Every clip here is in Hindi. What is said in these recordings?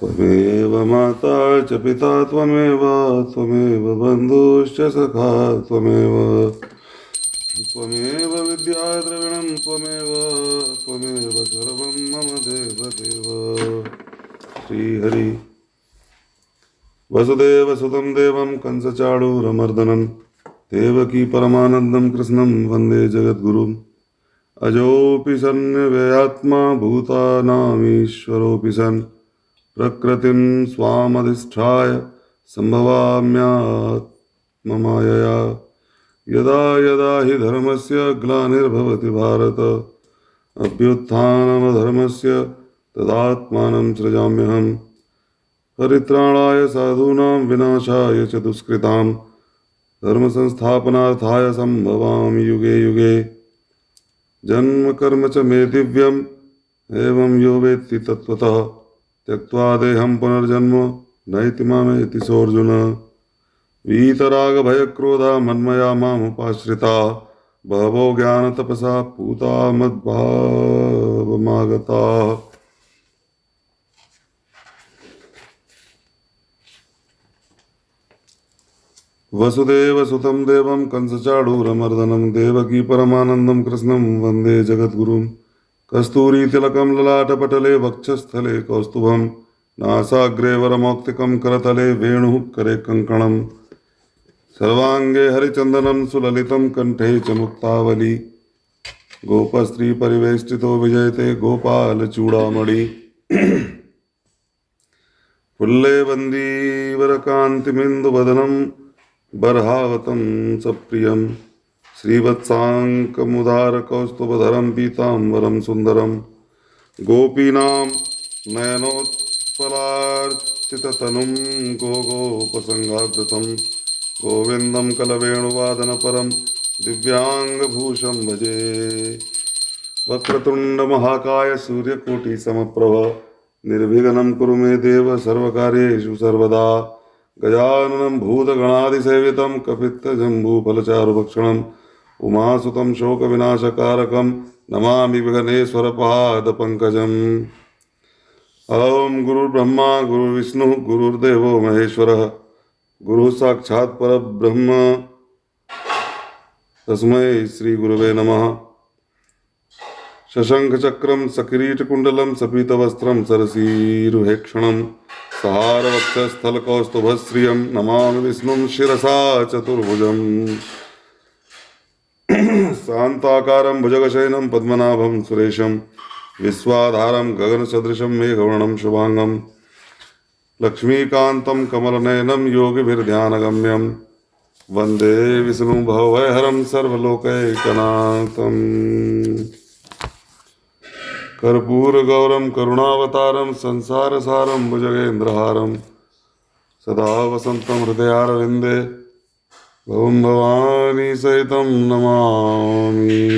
त्वमेव माता च पिता त्वमेव बन्धुश्च सखा त्वमेव विद्या द्रविणं त्वमेव सर्वं मम देवदेव। श्रीहरि वसुदेवसुतं देवं कंसचाणूरमर्दनं देवकी परमानन्दं कृष्णं वन्दे जगद्गुरुम्। अजोऽपि सन्निवेयात्मा भूतानामीश्वरोऽपि सन् प्रकृतिं स्वामधिष्ठाय सम्भवाम्यात्ममायया। यदा यदा हि धर्मस्य ग्लानिर्भवति भारत अभ्युत्थानमधर्मस्य तदात्मानं सृजाम्यहम्। परित्राणाय साधूनां विनाशाय च दुष्कृतां धर्मसंस्थापनार्थाय सम्भवामि युगे युगे। जन्म कर्म च मे दिव्यम् एवं यो वेत्ति तत्त्वतः त्यक्त्वा देहं पुनर्जन्म नैति मामेति सोऽर्जुन। वीतरागभयक्रोधा मन्मया मामुपाश्रिता बहवो ज्ञानतपसा पूता मद्भावमागताः। वसुदेवसुतं देवं कंसचाणूरमर्दनं देवकी परमानन्दं कृष्णं वन्दे जगद्गुरुम्। कस्तूरीतिलकं ललाटपटले वक्षस्थले कौस्तुभं नासाग्रे वरमौक्तिकं करतले वेणुः करे कङ्कणं। सर्वाङ्गे हरिचन्दनं सुललितं कण्ठे च मुक्तावली गोपस्त्रीपरिवेष्टितो विजयते गोपालचूडामणि। पुल्लेवन्दीवरकान्तिमिन्दुवदनं बर्हावतं सप्रियं श्रीवत्साङ्कमुदारकौस्तुभधरं पीताम्बरं सुन्दरं। गोपीनां नयनोत्पलार्चिततनुं गोपसङ्गाधृतं गोविन्दं कलवेणुवादनपरं दिव्याङ्गभूषं भजे। वक्रतुण्डमहाकाय सूर्यकोटिसमप्रभ निर्विघ्नं कुरु मे देव सर्वकार्येषु सर्वदा। गजाननं भूतगणादिसेवितं कपित्थजम्बूफलचारुभक्षणं उमासुतं शोकविनाशकारकं नमामि विघ्नेश्वरपादपङ्कजम्। ॐ गुरुर्ब्रह्मा गुरुर्विष्णुः गुरुर्देवो महेश्वरः गुरुः साक्षात् परब्रह्म तस्मै श्रीगुरवे नमः। शशङ्खचक्रं सकिरीटकुण्डलं सपीतवस्त्रं सरसीरुहेक्षणं सहारवक्षस्थलकौस्तुभश्रियं नमामि विष्णुं शिरसा चतुर्भुजम्। शान्ताकारं भुजगशयनं पद्मनाभं सुरेशं विश्वाधारं गगनसदृशं मेघवर्णं शुभांगं लक्ष्मीकान्तं कमलनयनं योगिभिर्ध्यानगम्यं वन्दे विष्णुभवभयहरं सर्वलोकैकनाथम्। कर्पूरगौरं करुणावतारं संसारसारं भुजगेन्द्रहारं सदा वसन्तं हृदयारविन्दे भवं भवानी सहितं नमामि।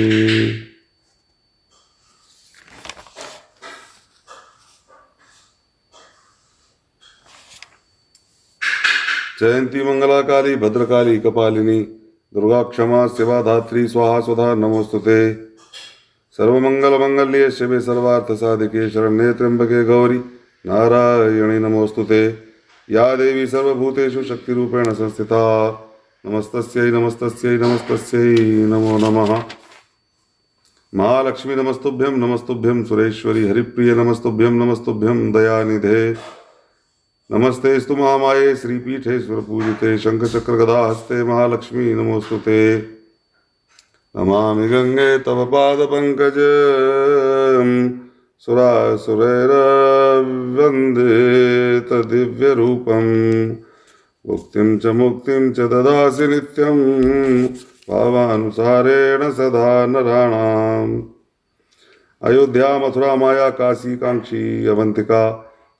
जयंती मंगला काली भद्रकाली कपालिनी दुर्गा क्षमा शिवा धात्री स्वाहा स्वधा नमोस्तुते। सर्वमंगलमंगल्ये शिवे सर्वार्थसाधिके शरण्ये त्र्यंबके गौरी नारायणी नमोस्तुते। या देवी सर्वभूतेषु शक्तिरूपेण संस्थिता नमस्तस्यै नमस्तस्यै नमस्तस्यै नमो नमः। महालक्ष्मी नमस्तुभ्यं सुरेश्वरी हरिप्रिय नमस्तुभ्यं दयानिधे। नमस्तेस्तु महामाये श्रीपीठे सुरपूजिते शंखचक्रगदाहस्ते महालक्ष्मी नमोस्तुते। नमामि गंगे तव पादपङ्कजं सुरासुरैर्वन्दे तद्दिव्यरूपं। मुक्तिं च ददासि नित्यं भावानुसारेण सदा नराणाम्। अयोध्या मथुरा माया काशी कांक्षी अवंतिका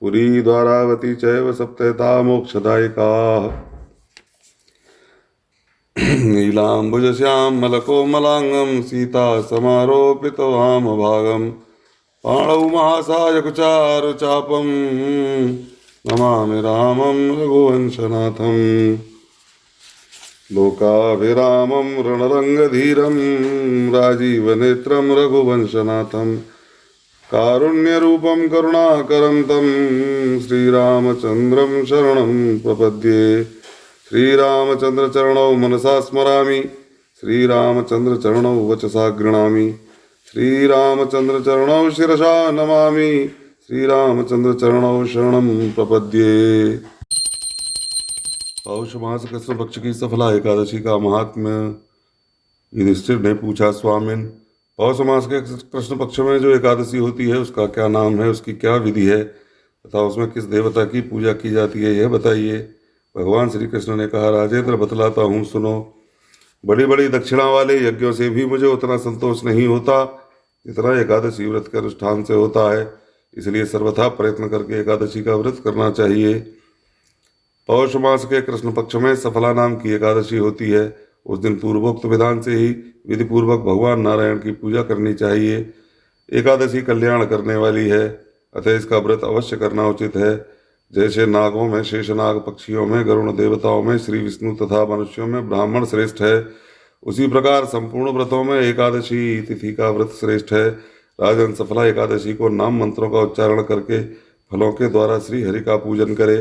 पुरी द्वारावती चैव सप्तैता मोक्षदायिकाः। नीलाम्बुजश्यामलकोमलाङ्गं सीता समारोपितवामभागं पाणौ महासायकुचारुचापं नमामि रामं रघुवंशनाथं। लोकाभिरामं रणरङ्गधीरं राजीवनेत्रं रघुवंशनाथं कारुण्यरूपं करुणाकरं तं श्रीरामचन्द्रं शरणं प्रपद्ये। श्रीरामचन्द्रचरणौ मनसा स्मरामि, श्रीरामचन्द्रचरणौ वचसा गृह्णामि, श्रीरामचन्द्रचरणौ शिरसा नमामि, श्रीरामचन्द्रचरणौ शरणं प्रपद्ये। पौष मास कृष्ण पक्ष की सफला एकादशी का महात्म्य। युधिष्ठिर ने पूछा, स्वामिन, पौष मास के कृष्ण पक्ष में जो एकादशी होती है उसका क्या नाम है, उसकी क्या विधि है तथा उसमें किस देवता की पूजा की जाती है, यह बताइए। भगवान श्री कृष्ण ने कहा, राजेंद्र, बतलाता हूँ, सुनो। बड़ी बड़ी दक्षिणा वाले यज्ञों से भी मुझे उतना संतोष नहीं होता जितना एकादशी व्रत के अनुष्ठान से होता है, इसलिए सर्वथा प्रयत्न करके एकादशी का व्रत करना चाहिए। पौष मास के कृष्ण पक्ष में सफला नाम की एकादशी होती है। उस दिन पूर्वोक्त विधान से ही विधि पूर्वक भगवान नारायण की पूजा करनी चाहिए। एकादशी कल्याण करने वाली है, अतः इसका व्रत अवश्य करना उचित है। जैसे नागों में शेषनाग, पक्षियों में गरुण, देवताओं में श्री विष्णु तथा मनुष्यों में ब्राह्मण श्रेष्ठ है, उसी प्रकार संपूर्ण व्रतों में एकादशी तिथि का व्रत श्रेष्ठ है। राजन, सफला एकादशी को नाम मंत्रों का उच्चारण करके फलों के द्वारा श्री हरि का पूजन करे।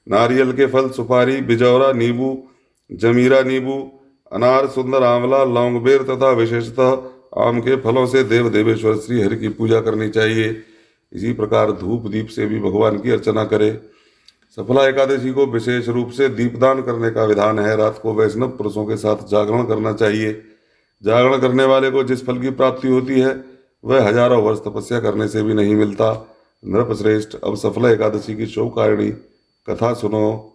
नारियल के फल, सुपारी, बिजौरा, नींबू, जमीरा नींबू, अनार, सुंदर, आंवला, लौंग, बेर तथा विशेषतः आम के फलों से देव देवेश्वर श्री हरि की पूजा करनी चाहिए। इसी प्रकार धूप दीप से भी भगवान की अर्चना करे। सफला एकादशी को विशेष रूप से दीपदान करने का विधान है। रात को वैष्णव पुरुषों के साथ जागरण करना चाहिए। जागरण करने वाले को जिस फल की प्राप्ति होती है वह हजारों वर्ष तपस्या करने से भी नहीं मिलता। नृपश्रेष्ठ, अब सफला एकादशी की शोकारिणी कथा सुनो।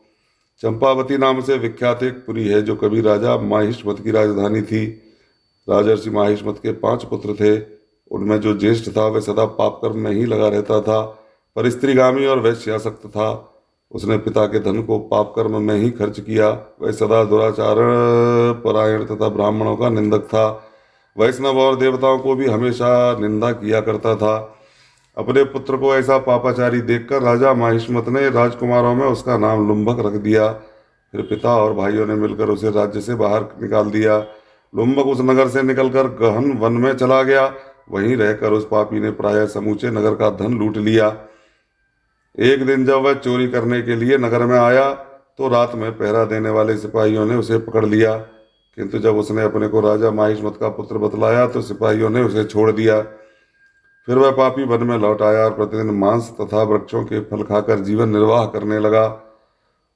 चंपावती नाम से विख्यात एक पुरी है जो कभी राजा माहिष्मत की राजधानी थी। राजर्षि माहिष्मत के 5 पुत्र थे। उनमें जो ज्येष्ठ था वह सदा पाप कर्म में ही लगा रहता था, पर स्त्रीगामी और वैश्यासक्त था। उसने पिता के धन को पाप कर्म में ही खर्च किया। वह सदा दुराचारण परायण तथा ब्राह्मणों का निंदक था। वैष्णव और देवताओं को भी हमेशा निंदा किया करता था। अपने पुत्र को ऐसा पापाचारी देखकर राजा माहिष्मत ने राजकुमारों में उसका नाम लुम्भक रख दिया। फिर पिता और भाइयों ने मिलकर उसे राज्य से बाहर निकाल दिया। लुम्भक उस नगर से निकलकर गहन वन में चला गया। वहीं रहकर उस पापी ने प्रायः समूचे नगर का धन लूट लिया। एक दिन जब वह चोरी करने के लिए नगर में आया तो रात में पहरा देने वाले सिपाहियों ने उसे पकड़ लिया, किंतु जब उसने अपने को राजा माहिष्मत का पुत्र बतलाया तो सिपाहियों ने उसे छोड़ दिया। फिर वह पापी वन में लौट आया और प्रतिदिन मांस तथा वृक्षों के फल खाकर जीवन निर्वाह करने लगा।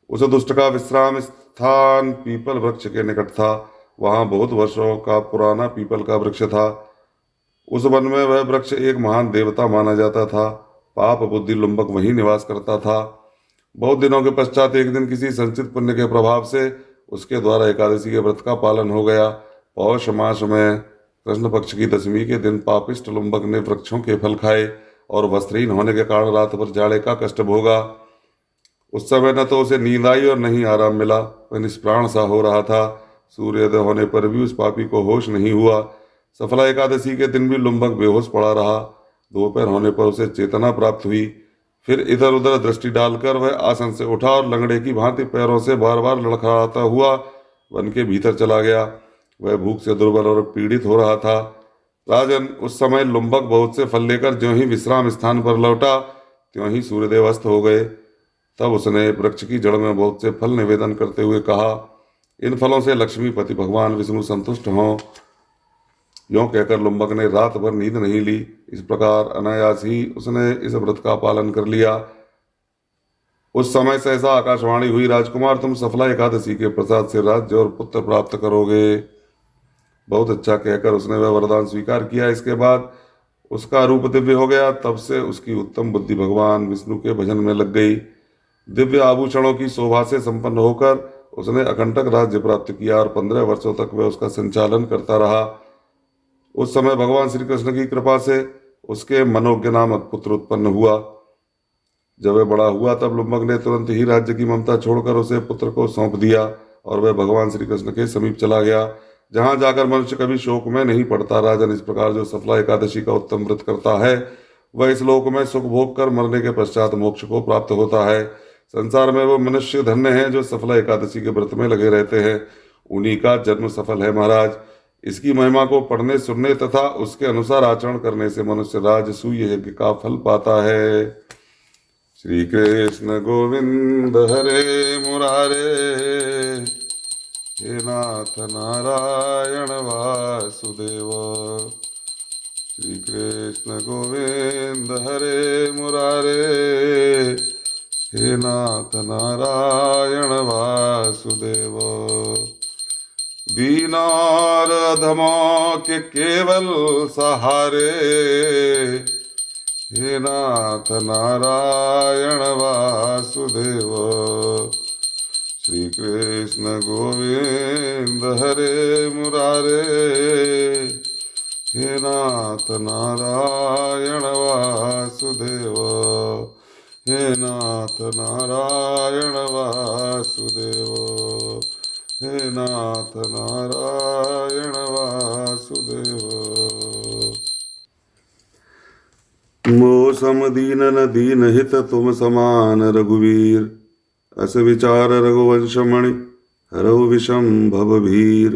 उस दुष्ट का विश्राम स्थान पीपल वृक्ष के निकट था। वहां बहुत वर्षों का पुराना पीपल का वृक्ष था। उस वन में वह वृक्ष एक महान देवता माना जाता था। पाप बुद्धि लुम्बक वहीं निवास करता था। बहुत दिनों के पश्चात एक दिन किसी संचित पुण्य के प्रभाव से उसके द्वारा एकादशी के व्रत का पालन हो गया। पौष मास में कृष्ण पक्ष की दशमी के दिन पापिष्ट लुम्बक ने वृक्षों के फल खाए और वस्त्रहीन होने के कारण रात भर जाड़े का कष्ट भोगा। उस समय न तो उसे नींद आई और न ही आराम मिला। वह निष्प्राण सा हो रहा था। सूर्योदय होने पर भी उस पापी को होश नहीं हुआ। सफला एकादशी के दिन भी लुम्बक बेहोश पड़ा रहा। दोपहर होने पर उसे चेतना प्राप्त हुई। फिर इधर उधर दृष्टि डालकर वह आसन से उठा और लंगड़े की भांति पैरों से बार बार लड़खड़ाता हुआ वन के भीतर चला गया। वह भूख से दुर्बल और पीड़ित हो रहा था। राजन, उस समय लुम्बक बहुत से फल लेकर ज्यों ही विश्राम स्थान पर लौटा त्यों ही सूर्यदेव अस्त हो गए। तब उसने वृक्ष की जड़ में बहुत से फल निवेदन करते हुए कहा, इन फलों से लक्ष्मीपति भगवान विष्णु संतुष्ट हों। यों कहकर लुम्बक ने रात भर नींद नहीं ली। इस प्रकार अनायास ही उसने इस व्रत का पालन कर लिया। उस समय सहसा आकाशवाणी हुई, राजकुमार, तुम सफला एकादशी के प्रसाद से राज्य और पुत्र प्राप्त करोगे। बहुत अच्छा कहकर उसने वह वरदान स्वीकार किया। इसके बाद उसका रूप दिव्य हो गया। तब से उसकी उत्तम बुद्धि भगवान विष्णु के भजन में लग गई। दिव्य आभूषणों की शोभा से संपन्न होकर उसने अकंटक राज्य प्राप्त किया और 15 वर्षों तक वह उसका संचालन करता रहा। उस समय भगवान श्री कृष्ण की कृपा से उसके मनोज्ञ नामक पुत्र उत्पन्न हुआ। जब वह बड़ा हुआ तब लुम्बक ने तुरंत ही राज्य की ममता छोड़कर उसे पुत्र को सौंप दिया और वह भगवान श्री कृष्ण के समीप चला गया, जहाँ जाकर मनुष्य कभी शोक में नहीं पड़ता। राजन, इस प्रकार जो सफला एकादशी का उत्तम व्रत करता है वह इस लोक में सुख भोग कर मरने के पश्चात मोक्ष को प्राप्त होता है। संसार में वो मनुष्य धन्य हैं जो सफला एकादशी के व्रत में लगे रहते हैं। उन्हीं का जन्म सफल है महाराज। इसकी महिमा को पढ़ने सुनने तथा उसके अनुसार आचरण करने से मनुष्य राजसूय यज्ञ का फल पाता है। श्री कृष्ण गोविंद हरे मुरारे, हे नाथ नारायण वासुदेव। श्री कृष्ण गोविंद हरे मुरारे, हे नाथ नारायण वासुदेव। दीनार अधमों के केवल सहारे, हे नाथ नारायण वासुदेव। श्री कृष्ण गोविंद हरे मुरारे, हे नाथ नारायण वासुदेव, हे नाथ नारायण वासुदेव, हे नाथ नारायण वासुदेव। मो सम दीन न दीन हित तुम समान रघुवीर, अस विचार रघुवंश मणि हरहु विषम भवभीर।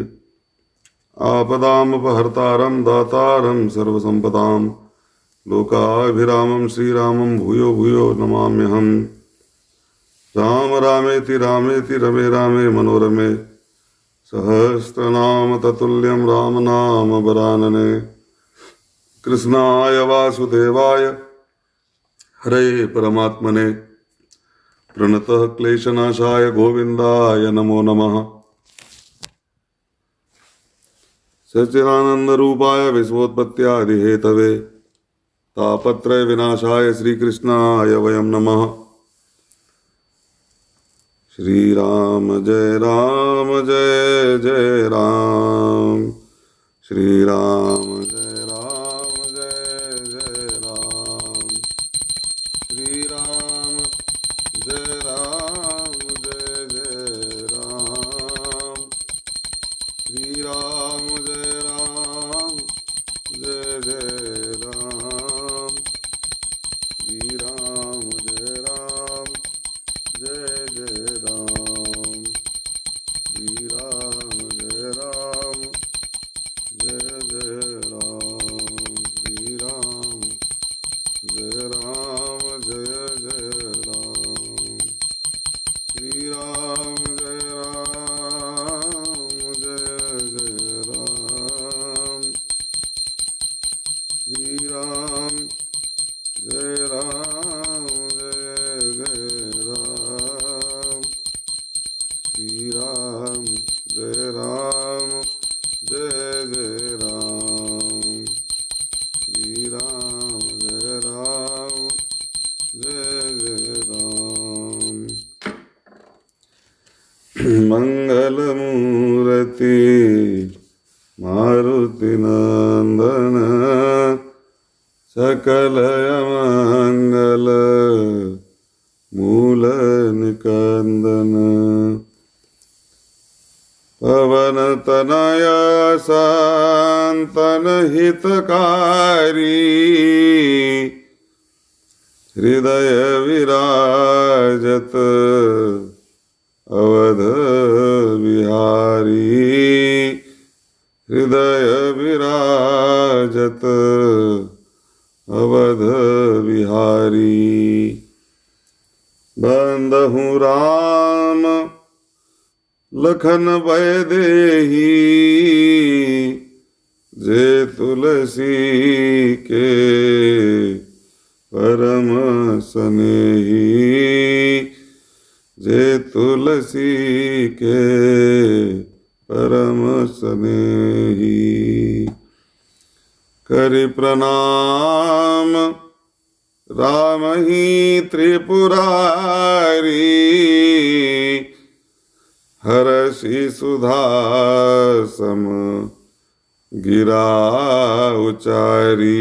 आपदामपहर्तारं दातारं सर्वसंपदां, लोकाभिरामं श्रीरामं भूयो भूयो नमाम्यहम्। राम रामेति रामेति रमे रामे मनोरमे, सहस्रनाम ततुल्यं राम नाम वरानने। कृष्णाय वासुदेवाय हरे परमात्मने, प्रणतः क्लेशनाशाय गोविन्दाय नमो नमः। सच्चिदानंद रूपाय विश्वोत्पत्त्यादिहेतवे, तापत्रय विनाशाय श्रीकृष्णाय वयं नमः। श्री राम जय जय राम, श्री राम जय जय राम, श्री राम जय जय राम, श्री राम जय जय राम, श्री राम जय जय राम, श्री राम जय जय राम, श्री राम जय जय राम, श्री राम जय जय राम, श्री राम जय जय राम, श्री राम जय जय राम, श्री राम जय जय राम। मंगल मूर्ति मारुति नंदन, सकल मंगल मूल निकंदन। पवन तनय संतन हितकारी, हृदय विराजत अवध बिहारी, हृदय विराजत अवध बिहारी। बंदहु राम लखन भय देही, जे तुलसी के परम स्नेही, जे तुलसी के परम स्नेही। करि प्रणाम राम ही त्रिपुरारी, हरषि सुधा सम गिरा उचारी,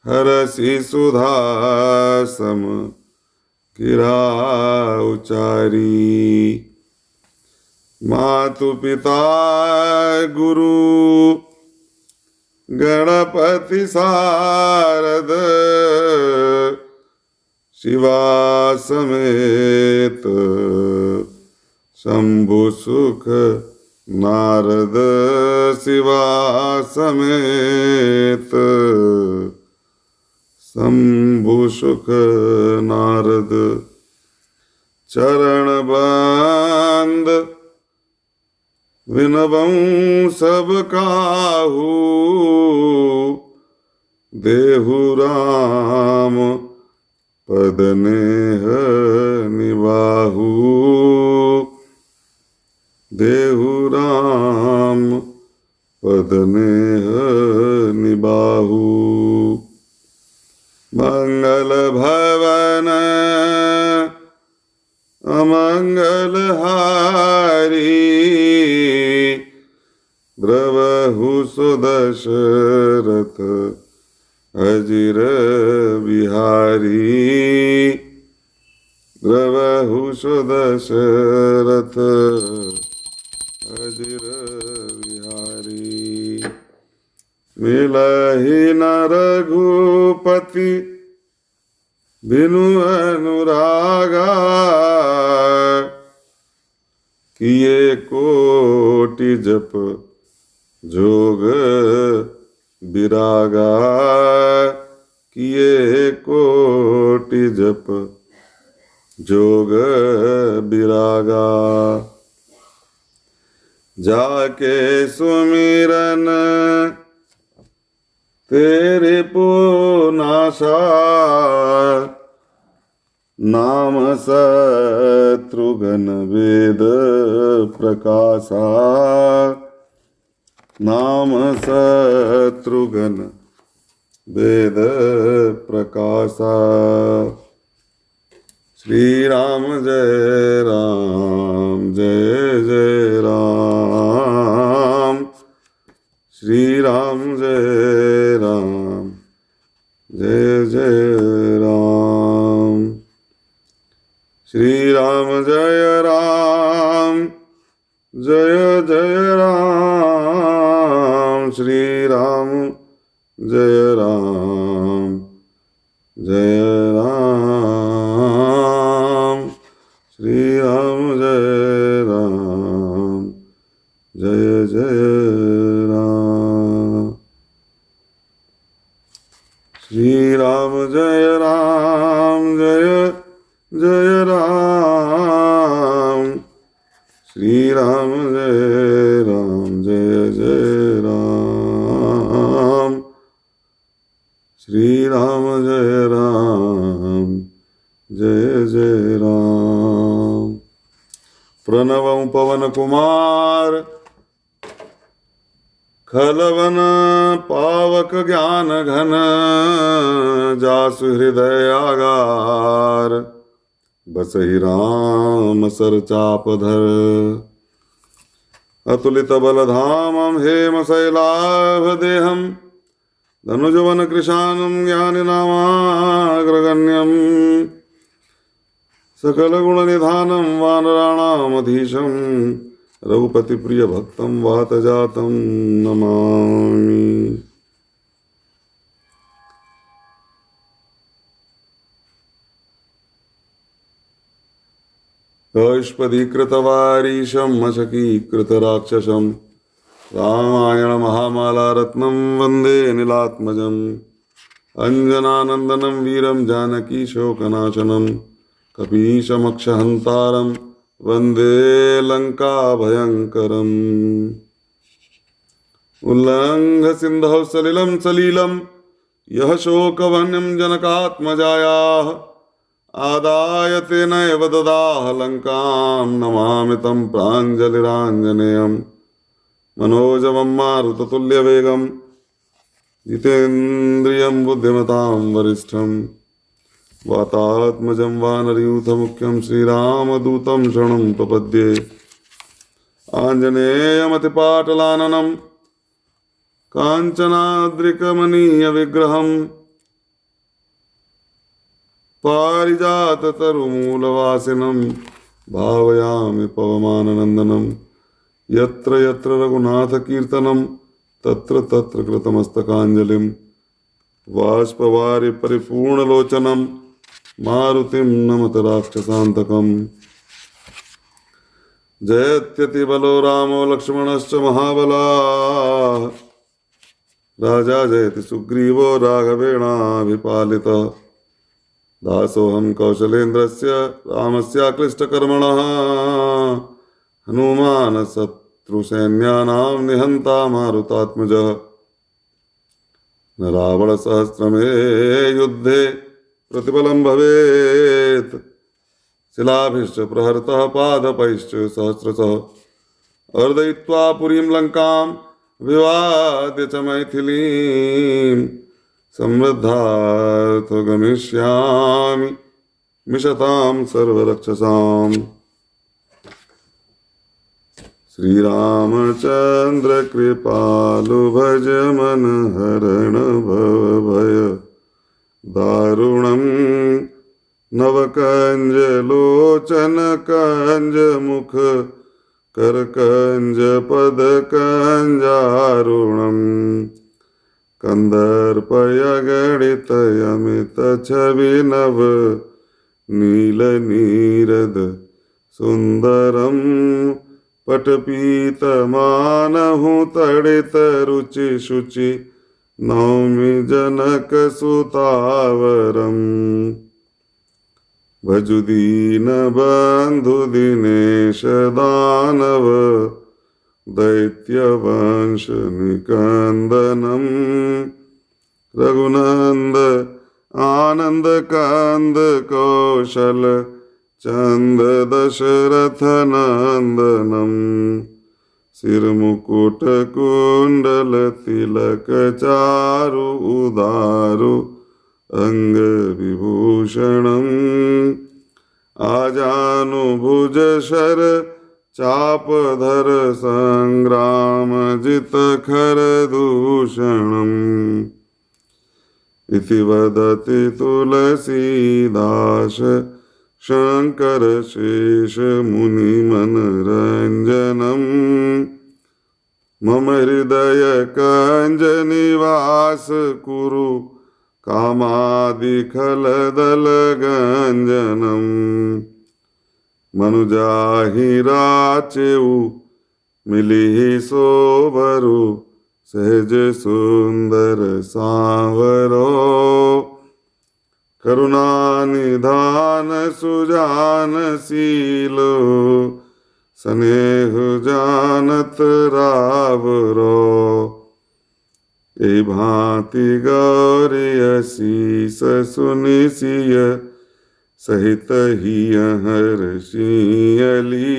हरषि सुधा सम गिरा उचारी। मातु पिता गुरु गणपति शारद, शिवा समेत शंभु सुख नारद शिवा समेत शंभु सुख नारद चरण बंद विनवं सब काहू देहु राम पद नेह निबाहु देहु राम पद नेह निबाहु मंगल भवन अमंगल हारी द्रवहु सुदशरथ अजिर बिहारी द्रवहु सुदशरथ अजिर बिहारी मिलहि न रघुपति बिनु अनुरागा किए कोटि जप जोग विरागा किए कोटि जप जोग विरागा जाके सुमिरन तेरे पुनासा नाम शत्रुघ्न वेद प्रकाशा नाम शत्रुघ्न वेद प्रकाशा श्री राम जय राम जय जय राम श्री राम जय राम जय जय राम श्री राम जय राम जय जय राम श्री राम जय राम जय राम श्री राम जय राम जय जय राम श्री राम जय राम जय जय राम श्री राम जय राम जय जय राम श्री राम जय राम जय जय राम प्रणवं पवन कुमार खलवन पावक ज्ञान घन जासु हृदय आगार बसहि राम सर चापधर अतुलित बलधामं हेम शैलाभ देहं धनुजवन कृशानं ज्ञानिनामाग्रगण्यं सकल गुण निधानं वानराणामधीशं रघुपति प्रिय भक्तं वात जातं नमामि। कैष्पदीकृतवारीशं मशकीकृतराक्षसं रामायण महामालारत्नं वन्दे नीलात्मजम् अंजनानन्दनं वीरं जानकी शोकनाशनं कपीशमक्षहन्तारं वन्दे लङ्काभयङ्करम् उल्लङ्घ्य सिन्धौ सलिलं सलीलं यः शोकवह्निं जनकात्मजायाः आदाय तेनैव ददाह लङ्कां नमामि तं प्राञ्जलिराञ्जनेयम् मनोजवं मारुततुल्यवेगं जितेन्द्रियं बुद्धिमतां वरिष्ठं वातात्मजं वानरयूथमुख्यं श्रीरामदूतं शरणं प्रपद्ये आञ्जनेयमतिपाटलाननं काञ्चनाद्रिकमनीयविग्रहं पारिजाततरुमूलवासिनं भावयामि पवमाननन्दनं यत्र यत्र रघुनाथकीर्तनं तत्र तत्र कृतमस्तकाञ्जलिं बाष्पवारि परिपूर्णलोचनं मारुतिं नमत राक्षसान्तकम् जयत्यति बलो रामो लक्ष्मणश्च महाबलाः राजा जयति सुग्रीवो राघवेणाभिपालितः दासोऽहं कौशलेन्द्रस्य रामस्याक्लिष्टकर्मणः हनुमान् शत्रुसैन्यानां निहन्ता मारुतात्मजः न रावणसहस्रमे युद्धे प्रतिबलं भवेत् शिलाभिश्च प्रहर्तः पादपैश्च सहस्रशः अर्दयित्वा पुरीं लङ्कां विवाद्य च मैथिलीं समृद्धार्थो गमिष्यामि मिषतां सर्वरक्षसाम्। श्रीरामचन्द्र कृपालु भज मन हरण भव भय दारुणम् नवकंज लोचन कंज मुख करकंज पद कंजारुणम् कंदर्पयगणित यमित छवि नव नील नीरद सुंदरम पटपीत मानहु तड़ित रुचि शुचि नौमि जनक सुतावरम् भजुदीन बंधु दिनेश दानव दैत्यवंश निकंदनम रघुनंद आनंद कंद कौशल चंद दशरथ नंदनम सिरमुकुट कुंडल तिलक चारु उदारु अंग विभूषणम् आजानुभुज शर चापधर संग्राम जित खर दूषणम् इति वदति तुलसीदास शंकर शेष मुनि मनरंजनम् मम हृदय कंज निवास कुरु कामादिखलदल गंजनम् मनुजाहि राचेउ मिलिहि सोबरु सहज सुंदर सांवरो करुणा निधान सुजान शीलो स्नेह जानत रावरो ए भांति गौरी शीस सुनि सिय सहित ही हर्षियली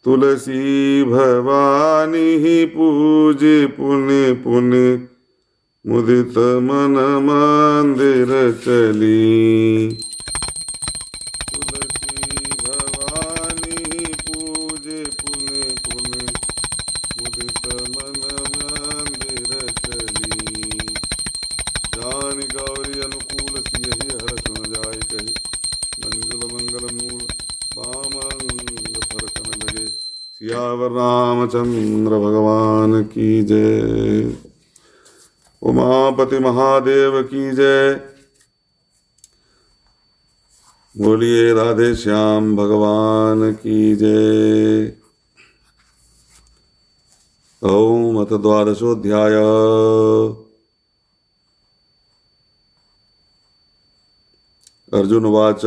तुलसी भवानी ही पूज पुनि पुनि मुदित मन मंदिर चली तुलसी भवानी ही पूज पुनि पुनि मुदित मन मंदिर चली जानि गौरी अनुकूल सियहि हर सुन जाय कहि मंजुल मंगल मूल बामंग फरकन लगे सियावर रामचंद्र भगवान की जय। उमापति महादेव की जय। बोलिए राधे श्याम भगवान की जय। ओम अथ द्वादशोऽध्याय। अर्जुन उवाच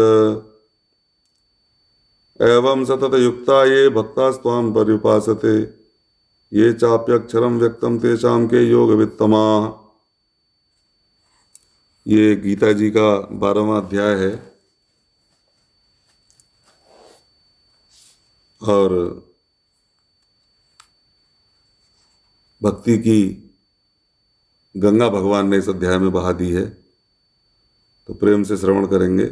एवं सतत युक्ता ये भक्तास्त्वां पर्युपासते ये चाप्यक्षरं व्यक्तं तेषां के योगवित्तमाः। ये गीता जी का 12वां अध्याय है और भक्ति की गंगा भगवान ने इस अध्याय में बहा दी है, तो प्रेम से श्रवण करेंगे।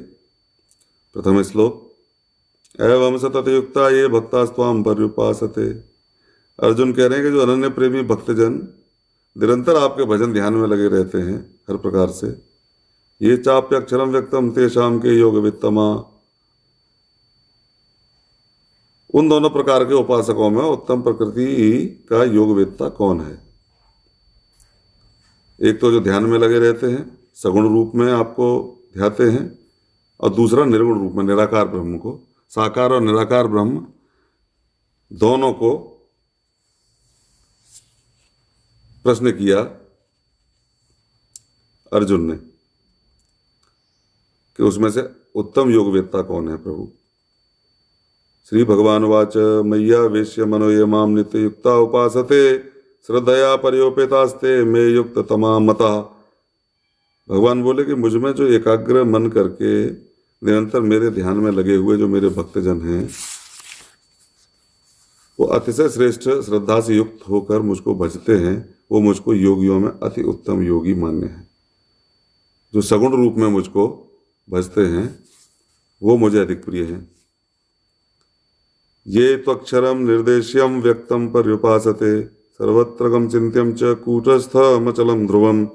प्रथम श्लोक। एवं सतत युक्ता ये भक्तास्त्वां पर्युपासते। अर्जुन कह रहे हैं कि जो अनन्य प्रेमी भक्तजन निरंतर आपके भजन ध्यान में लगे रहते हैं हर प्रकार से, ये चाप्यक्षरम व्यक्तम तेषां के योगवित्तमा। उन दोनों प्रकार के उपासकों में उत्तम प्रकृति का योगवेत्ता कौन है? एक तो जो ध्यान में लगे रहते हैं, सगुण रूप में आपको ध्याते हैं, और दूसरा निर्गुण रूप में निराकार ब्रह्म को साकार और निराकार ब्रह्म दोनों को प्रश्न किया अर्जुन ने कि उसमें से उत्तम योगवेत्ता कौन है प्रभु। श्री भगवान वाच मय्या वेश्य मनो ये माम नित्य युक्ता उपासते श्रद्धया पर्योपेतास्ते मे युक्त तमाम मता। भगवान बोले कि मुझ में जो एकाग्र मन करके निरंतर मेरे ध्यान में लगे हुए जो मेरे भक्तजन हैं वो अतिशय श्रेष्ठ श्रद्धा से युक्त होकर मुझको भजते हैं, वो मुझको योगियों में अति उत्तम योगी मान्य है। जो सगुण रूप में मुझको भजते हैं वो मुझे अधिक प्रिय हैं। ये त्वक्षरम निर्देश्यम व्यक्तम पर्युपासते सर्वत्र गम चिंत्यम च कूटस्थम अचलम ध्रुवम।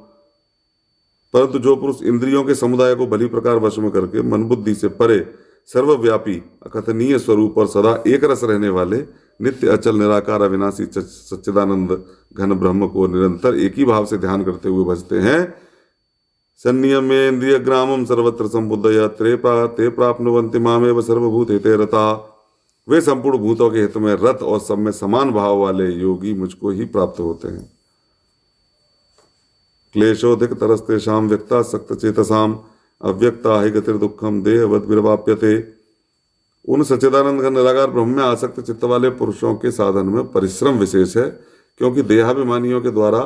परंतु जो पुरुष इंद्रियों के समुदाय को भली प्रकार वश में करके मन बुद्धि से परे सर्वव्यापी अकथनीय स्वरूप और सदा एक रस रहने वाले नित्य अचल निराकार अविनाशी सच्चिदानंद घन ब्रह्म को निरंतर एक ही भाव से ध्यान करते हुए भजते हैं, संनियम इंद्रिय ग्रामम सर्वत्र संबुद्धया ते प्राप्नुवन्ति मामेव सर्वभूत हिते रता। वे संपूर्ण भूतों के हित में रत और सब में समान भाव वाले योगी मुझको ही प्राप्त होते हैं। क्लेशोधिक तरस्तेषाम व्यक्ता सक्त चेतसाम अव्यक्ता ही गतिर दुखम देहवत विर्वाप्यते। उन सच्चिदानंद घन निराकार ब्रह्म में आसक्त चित्त वाले पुरुषों के साधन में परिश्रम विशेष है, क्योंकि देहाभिमानियों के द्वारा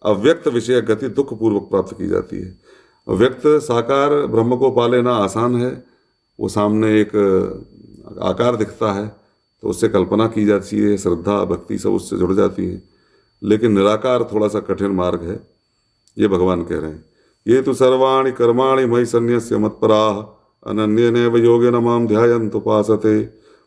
अव्यक्त विषय गति दुख पूर्वक प्राप्त की जाती है। व्यक्त साकार ब्रह्म को पा लेना आसान है, वो सामने एक आकार दिखता है तो उससे कल्पना की जाती है, श्रद्धा भक्ति सब उससे जुड़ जाती है। लेकिन निराकार थोड़ा सा कठिन मार्ग है, ये भगवान कह रहे हैं। ये तो सर्वाणि कर्माणि मयि सन्न्यस्य मत्पराः अनन्येनैव योगेन माम ध्यायन्त उपासते।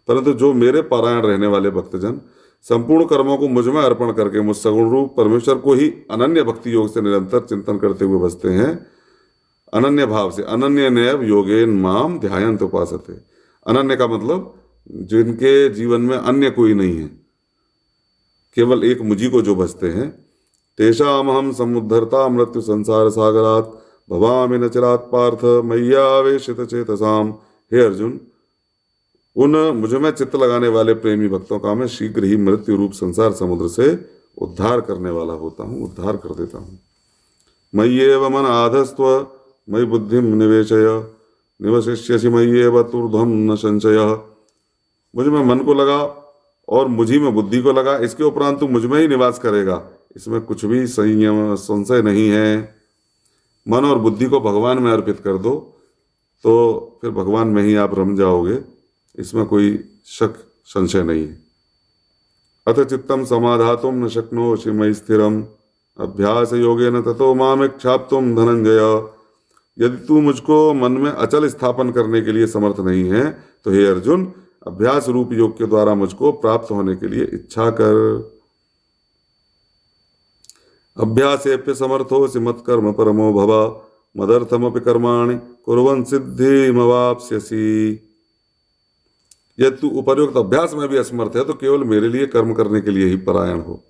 परंतु जो मेरे पारायण रहने वाले भक्तजन संपूर्ण कर्मों को मुझ में अर्पण करके मुझ सगुण रूप परमेश्वर को ही अनन्य भक्ति योग से निरंतर चिंतन करते हुए बसते हैं, अनन्य भाव से। अनन्येनैव योगेन माम ध्यायन्त उपासते। अनन्य का मतलब जिनके जीवन में अन्य कोई नहीं है, केवल एक मुझी को जो भजते हैं। तेषाम हम समुद्धरता मृत्यु संसार सागरात भवामि न चिरात पार्थ मय्यावेशित चेतसाम। हे अर्जुन, उन मुझ में चित्त लगाने वाले प्रेमी भक्तों का मैं शीघ्र ही मृत्यु रूप संसार समुद्र से उद्धार करने वाला होता हूँ, उद्धार कर देता हूँ। मय्येव मन आधस्त्व मयि बुद्धिम निवेशय निवशिष्यसि मय्येव तुर्ध्वं न संशयः। मुझ में मन को लगा और मुझी में बुद्धि को लगा, इसके उपरांत तू मुझ में ही निवास करेगा, इसमें कुछ भी संयम संशय नहीं है। मन और बुद्धि को भगवान में अर्पित कर दो तो फिर भगवान में ही आप रम जाओगे, इसमें कोई शक संशय नहीं है। अथ चित्तम समाधातुम न शक्नोषि मयि स्थिरम अभ्यास योगेन ततो मामिच्छाप्तुम धनंजय। यदि तू मुझको मन में अचल स्थापन करने के लिए समर्थ नहीं है तो हे अर्जुन, अभ्यास रूप योग के द्वारा मुझको प्राप्त होने के लिए इच्छा कर। अभ्यासेप्य समर्थोऽसि मत्कर्म परमो भव मदर्थमपि कर्माणि कुर्वन् सिद्धिमवाप्स्यसि। यदि तू उपर्युक्त अभ्यास में भी असमर्थ है तो केवल मेरे लिए कर्म करने के लिए ही परायण हो।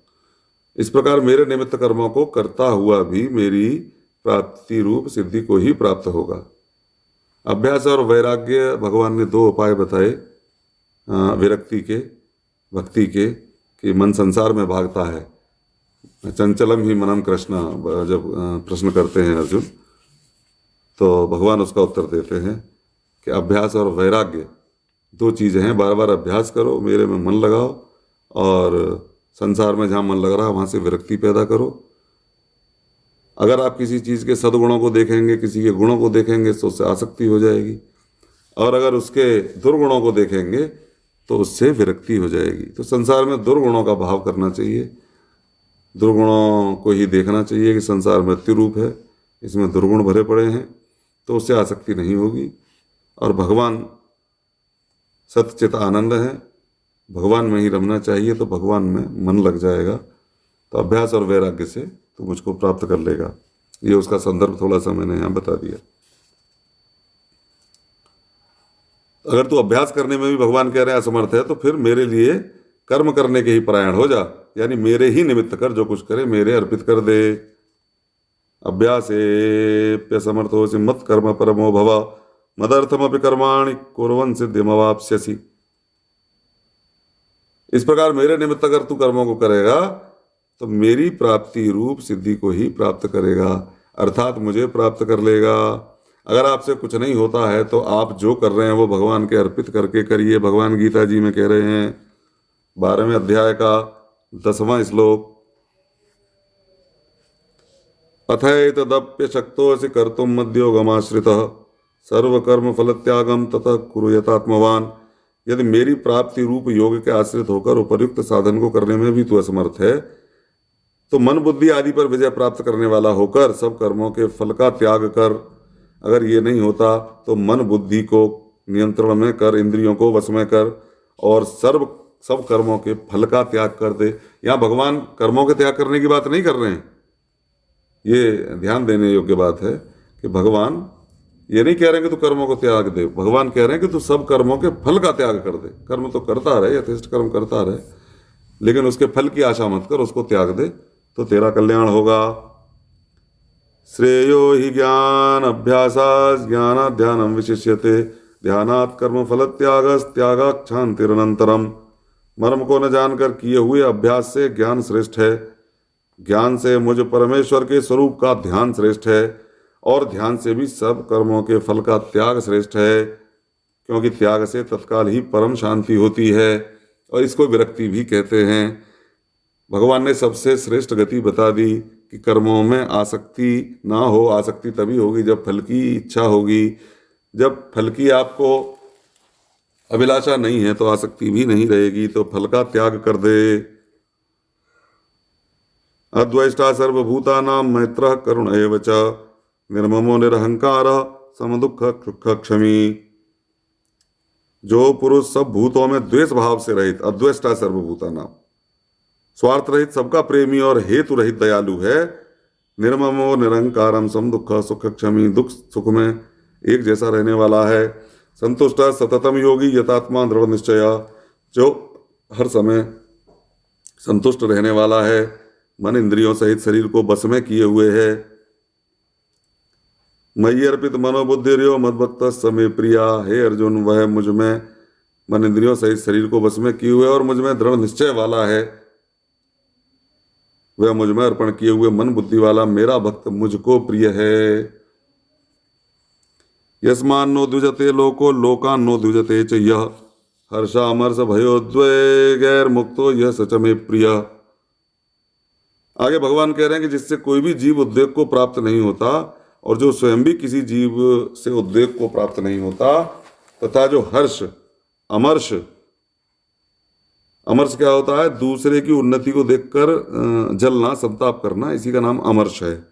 इस प्रकार मेरे निमित्त कर्मों को करता हुआ भी मेरी प्राप्ति रूप सिद्धि को ही प्राप्त होगा। अभ्यास और वैराग्य भगवान ने दो उपाय बताए विरक्ति के, भक्ति के, कि मन संसार में भागता है। चंचलम ही मनम कृष्ण जब प्रश्न करते हैं अर्जुन, तो भगवान उसका उत्तर देते हैं कि अभ्यास और वैराग्य दो चीज़ें हैं। बार बार अभ्यास करो, मेरे में मन लगाओ, और संसार में जहाँ मन लग रहा है वहाँ से विरक्ति पैदा करो। अगर आप किसी चीज़ के सद्गुणों को देखेंगे, किसी के गुणों को देखेंगे तो उससे आसक्ति हो जाएगी, और अगर उसके दुर्गुणों को देखेंगे तो उससे विरक्ति हो जाएगी। तो संसार में दुर्गुणों का भाव करना चाहिए, दुर्गुणों को ही देखना चाहिए कि संसार मृत्यु रूप है, इसमें दुर्गुण भरे पड़े हैं, तो उससे आसक्ति नहीं होगी। और भगवान सतचित आनंद है, भगवान में ही रमना चाहिए, तो भगवान में मन लग जाएगा। तो अभ्यास और वैराग्य से तो मुझको प्राप्त कर लेगा। ये उसका संदर्भ थोड़ा सा मैंने यहाँ बता दिया। अगर तू अभ्यास करने में भी भगवान कह रहे हैं असमर्थ है, तो फिर मेरे लिए कर्म करने के ही परायण हो जा, यानी मेरे ही निमित्त कर, जो कुछ करे मेरे अर्पित कर दे। अभ्यासेप्य समर्थोऽसि मत्कर्म परमो भव मदर्थमपि कर्माणि कुर्वन् सिद्धिमवाप्स्यसि। इस प्रकार मेरे निमित्त अगर तू कर्मों को करेगा तो मेरी प्राप्ति रूप सिद्धि को ही प्राप्त करेगा, अर्थात मुझे प्राप्त कर लेगा। अगर आपसे कुछ नहीं होता है तो आप जो कर रहे हैं वो भगवान के अर्पित करके करिए। भगवान गीता जी में कह रहे हैं 12वें अध्याय का 10वां श्लोक, अथैतदप्यशक्तोऽसि कर्तुं मद्योगमाश्रितः सर्वकर्म फलत्यागम ततः कुरु यतात्मवान। यदि मेरी प्राप्ति रूप योग के आश्रित होकर उपर्युक्त साधन को करने में भी तू असमर्थ है तो मन बुद्धि आदि पर विजय प्राप्त करने वाला होकर सब कर्मों के फल का त्याग कर। अगर ये नहीं होता तो मन बुद्धि को नियंत्रण में कर, इंद्रियों को वश में कर और सब कर्मों के फल का त्याग कर दे। यहाँ भगवान कर्मों के त्याग करने की बात नहीं कर रहे हैं, ये ध्यान देने योग्य बात है कि भगवान ये नहीं कह रहे हैं कि तू कर्मों को त्याग दे। भगवान कह रहे हैं कि तू सब कर्मों के फल का त्याग कर दे। कर्म तो करता रहे, यथेष्ट कर्म करता रहे, लेकिन उसके फल की आशा मत कर, उसको त्याग दे तो तेरा कल्याण होगा। श्रेयो हि ज्ञान अभ्यासात् ज्ञानात् ध्यानं विशिष्यते ध्यानात् कर्म फल त्यागात् क्षान्तिरनन्तरम्। मर्म को न जानकर किए हुए अभ्यास से ज्ञान श्रेष्ठ है, ज्ञान से मुझ परमेश्वर के स्वरूप का ध्यान श्रेष्ठ है और ध्यान से भी सब कर्मों के फल का त्याग श्रेष्ठ है, क्योंकि त्याग से तत्काल ही परम शांति होती है और इसको विरक्ति भी कहते हैं। भगवान ने सबसे श्रेष्ठ गति बता दी कि कर्मों में आसक्ति ना हो। आसक्ति तभी होगी जब फल की इच्छा होगी। जब फल की आपको अभिलाषा नहीं है तो आसक्ति भी नहीं रहेगी, तो फल का त्याग कर दे। अद्वैष्टा सर्वभूतानां मैत्रः करुण एव च निर्ममो निरहंकारः समदुःख सुख क्षमी। जो पुरुष सब भूतों में द्वेष भाव से रहित, अद्वैष्टा सर्वभूतानां, स्वार्थ रहित, सबका प्रेमी और हेतु रहित दयालु है। निर्ममो निरंकारम सम दुख सुख क्षमी, दुख सुख में एक जैसा रहने वाला है। संतुष्ट सततम योगी यतात्मा दृढ़ निश्चया, जो हर समय संतुष्ट रहने वाला है, मन इंद्रियों सहित शरीर को बस में किए हुए है। मयि अर्पित मनोबुद्धिर्यो मद्भक्त समय प्रिया। हे अर्जुन, वह मुझ में मन इंद्रियों सहित शरीर को बस में किए हुए और मुझ में दृढ़ निश्चय वाला है। वह मुझ में अर्पण किए हुए मन बुद्धि वाला मेरा भक्त मुझको प्रिय है। यस्मान् नो द्विजते लोको लोकान् नो द्विजते च यः हर्षामर्ष भयोद्वेग गैर मुक्तो यह सच में प्रिय। आगे भगवान कह रहे हैं कि जिससे कोई भी जीव उद्वेग को प्राप्त नहीं होता और जो स्वयं भी किसी जीव से उद्वेग को प्राप्त नहीं होता, तथा जो हर्ष अमर्ष, अमर्ष क्या होता है? दूसरे की उन्नति को देखकर जलना, संताप करना, इसी का नाम अमर्ष है।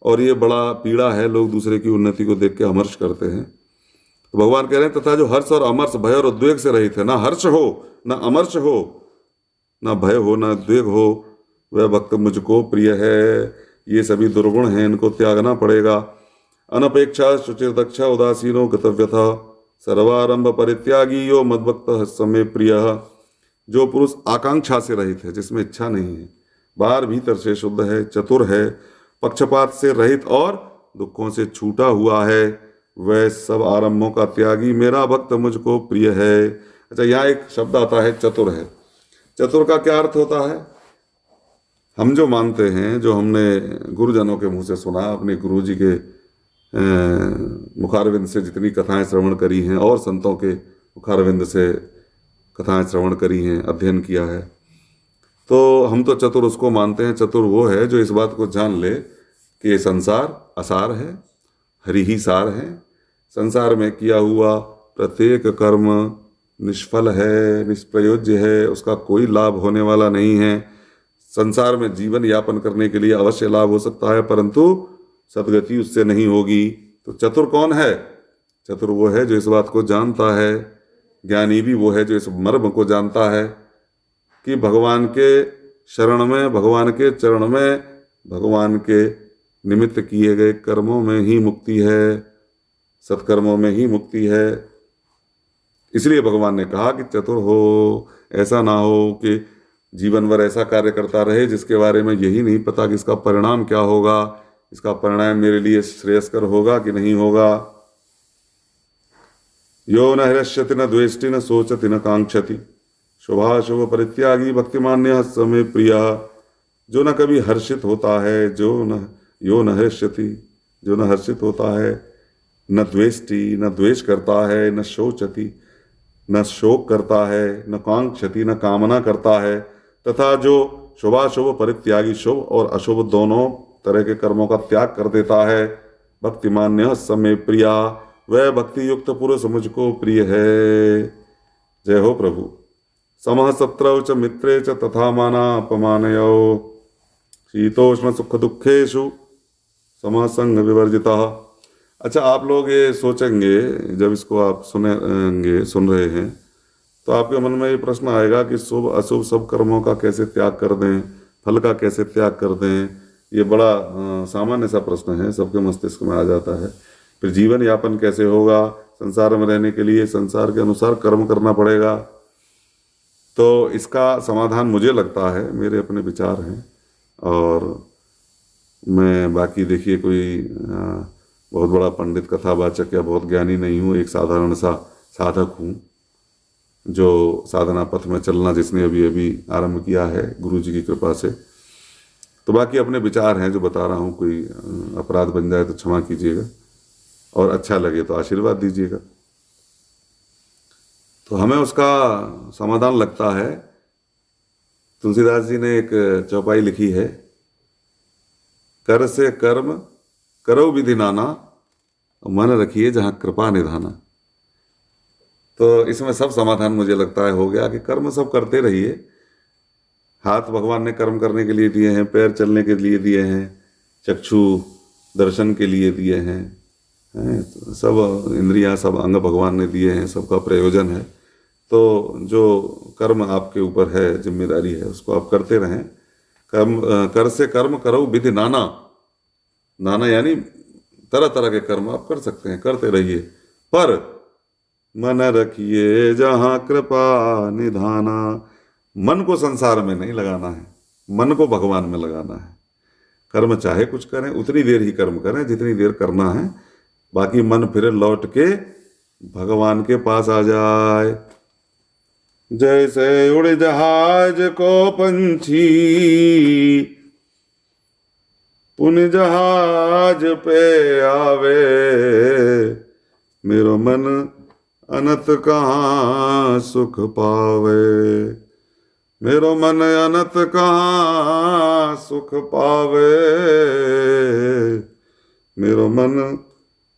और ये बड़ा पीड़ा है, लोग दूसरे की उन्नति को देख के अमर्ष करते हैं। तो भगवान कह रहे हैं तथा जो हर्ष और अमर्ष भय और उद्वेग से रहित है, ना हर्ष हो ना अमर्ष हो, ना भय हो ना उद्वेग हो, वह भक्त मुझको प्रिय है। ये सभी दुर्गुण हैं, इनको त्यागना पड़ेगा। अनपेक्षा शुचिर दक्षा उदासीनो गतव्यथा सर्वारंभ परित्यागी यो मद्भक्त समय प्रिय। जो पुरुष आकांक्षा से रहित है, जिसमें इच्छा नहीं है, बाहर भीतर से शुद्ध है, चतुर है, पक्षपात से रहित और दुखों से छूटा हुआ है, वह सब आरंभों का त्यागी मेरा भक्त मुझको प्रिय है। अच्छा, यहाँ एक शब्द आता है चतुर है। चतुर का क्या अर्थ होता है? हम जो मानते हैं, जो हमने गुरुजनों के मुंह से सुना, अपने गुरुजी के मुखारविंद से जितनी कथाएं श्रवण करी हैं और संतों के मुखारविंद से कथाएं श्रवण करी हैं, अध्ययन किया है, तो हम तो चतुर उसको मानते हैं। चतुर वो है जो इस बात को जान ले कि ये संसार असार है, हरि ही सार है। संसार में किया हुआ प्रत्येक कर्म निष्फल है, निष्प्रयोज्य है, उसका कोई लाभ होने वाला नहीं है। संसार में जीवन यापन करने के लिए अवश्य लाभ हो सकता है, परंतु सदगति उससे नहीं होगी। तो चतुर कौन है? चतुर वो है जो इस बात को जानता है। ज्ञानी भी वो है जो इस मर्म को जानता है कि भगवान के शरण में, भगवान के चरण में, भगवान के निमित्त किए गए कर्मों में ही मुक्ति है, सत्कर्मों में ही मुक्ति है। इसलिए भगवान ने कहा कि चतुर हो। ऐसा ना हो कि जीवन भर ऐसा कार्य करता रहे जिसके बारे में यही नहीं पता कि इसका परिणाम क्या होगा, इसका परिणाम मेरे लिए श्रेयस्कर होगा कि नहीं होगा। यो न हृष्यति न द्वेष्टि न सोचति न कांक्षति शुभाशुभ परित्यागी भक्तिमान्य समय प्रिया। जो न कभी हर्षित होता है, यो न हृष्यति, जो न हर्षित होता है, न द्वेष्टि, न द्वेष करता है, न शोचति, न शोक करता है, न कांक्षति, न कामना करता है, तथा जो शुभाशुभ परित्यागी, शुभ और अशुभ दोनों तरह के कर्मों का त्याग कर देता है, भक्तिमान्य समय प्रिया, वह भक्ति युक्त पुरुष मुझको प्रिय है। जय हो प्रभु। समः शत्रौ च मित्रे च तथा मानापमानयो शीतोष्ण सुख दुखेषु समः संग विवर्जिता। अच्छा, आप लोग ये सोचेंगे जब इसको आप सुन रहे हैं, तो आपके मन में ये प्रश्न आएगा कि शुभ अशुभ सब कर्मों का कैसे त्याग कर दें, फल का कैसे त्याग कर दें। ये बड़ा सामान्य सा प्रश्न है, सबके मस्तिष्क में आ जाता है। फिर जीवन यापन कैसे होगा? संसार में रहने के लिए संसार के अनुसार कर्म करना पड़ेगा। तो इसका समाधान मुझे लगता है, मेरे अपने विचार हैं, और मैं बाकी देखिए कोई बहुत बड़ा पंडित कथावाचक या बहुत ज्ञानी नहीं हूँ, एक साधारण सा साधक हूँ जो साधना पथ में चलना जिसने अभी अभी आरंभ किया है गुरु जी की कृपा से। तो बाकी अपने विचार हैं जो बता रहा हूँ, कोई अपराध बन जाए तो क्षमा कीजिएगा, और अच्छा लगे तो आशीर्वाद दीजिएगा। तो हमें उसका समाधान लगता है, तुलसीदास जी ने एक चौपाई लिखी है, कर से कर्म करो विधि नाना, मन रखिए जहाँ कृपा निधाना। तो इसमें सब समाधान मुझे लगता है हो गया कि कर्म सब करते रहिए। हाथ भगवान ने कर्म करने के लिए दिए हैं, पैर चलने के लिए दिए हैं, चक्षु दर्शन के लिए दिए हैं, सब इंद्रियां, सब अंग भगवान ने दिए हैं, सबका प्रयोजन है। तो जो कर्म आपके ऊपर है, जिम्मेदारी है, उसको आप करते रहें। कर से कर्म करो विधि नाना, नाना यानी तरह तरह के कर्म आप कर सकते हैं, करते रहिए, पर मन रखिए जहाँ कृपा निधाना। मन को संसार में नहीं लगाना है, मन को भगवान में लगाना है। कर्म चाहे कुछ करें, उतनी देर ही कर्म करें जितनी देर करना है, बाकी मन फिर लौट के भगवान के पास आ जाए। जैसे उड़ जहाज को पंछी पुन जहाज पे आवे, मेरो मन अनत कहाँ सुख पावे, मेरो मन अनत कहाँ सुख पावे, मेरो मन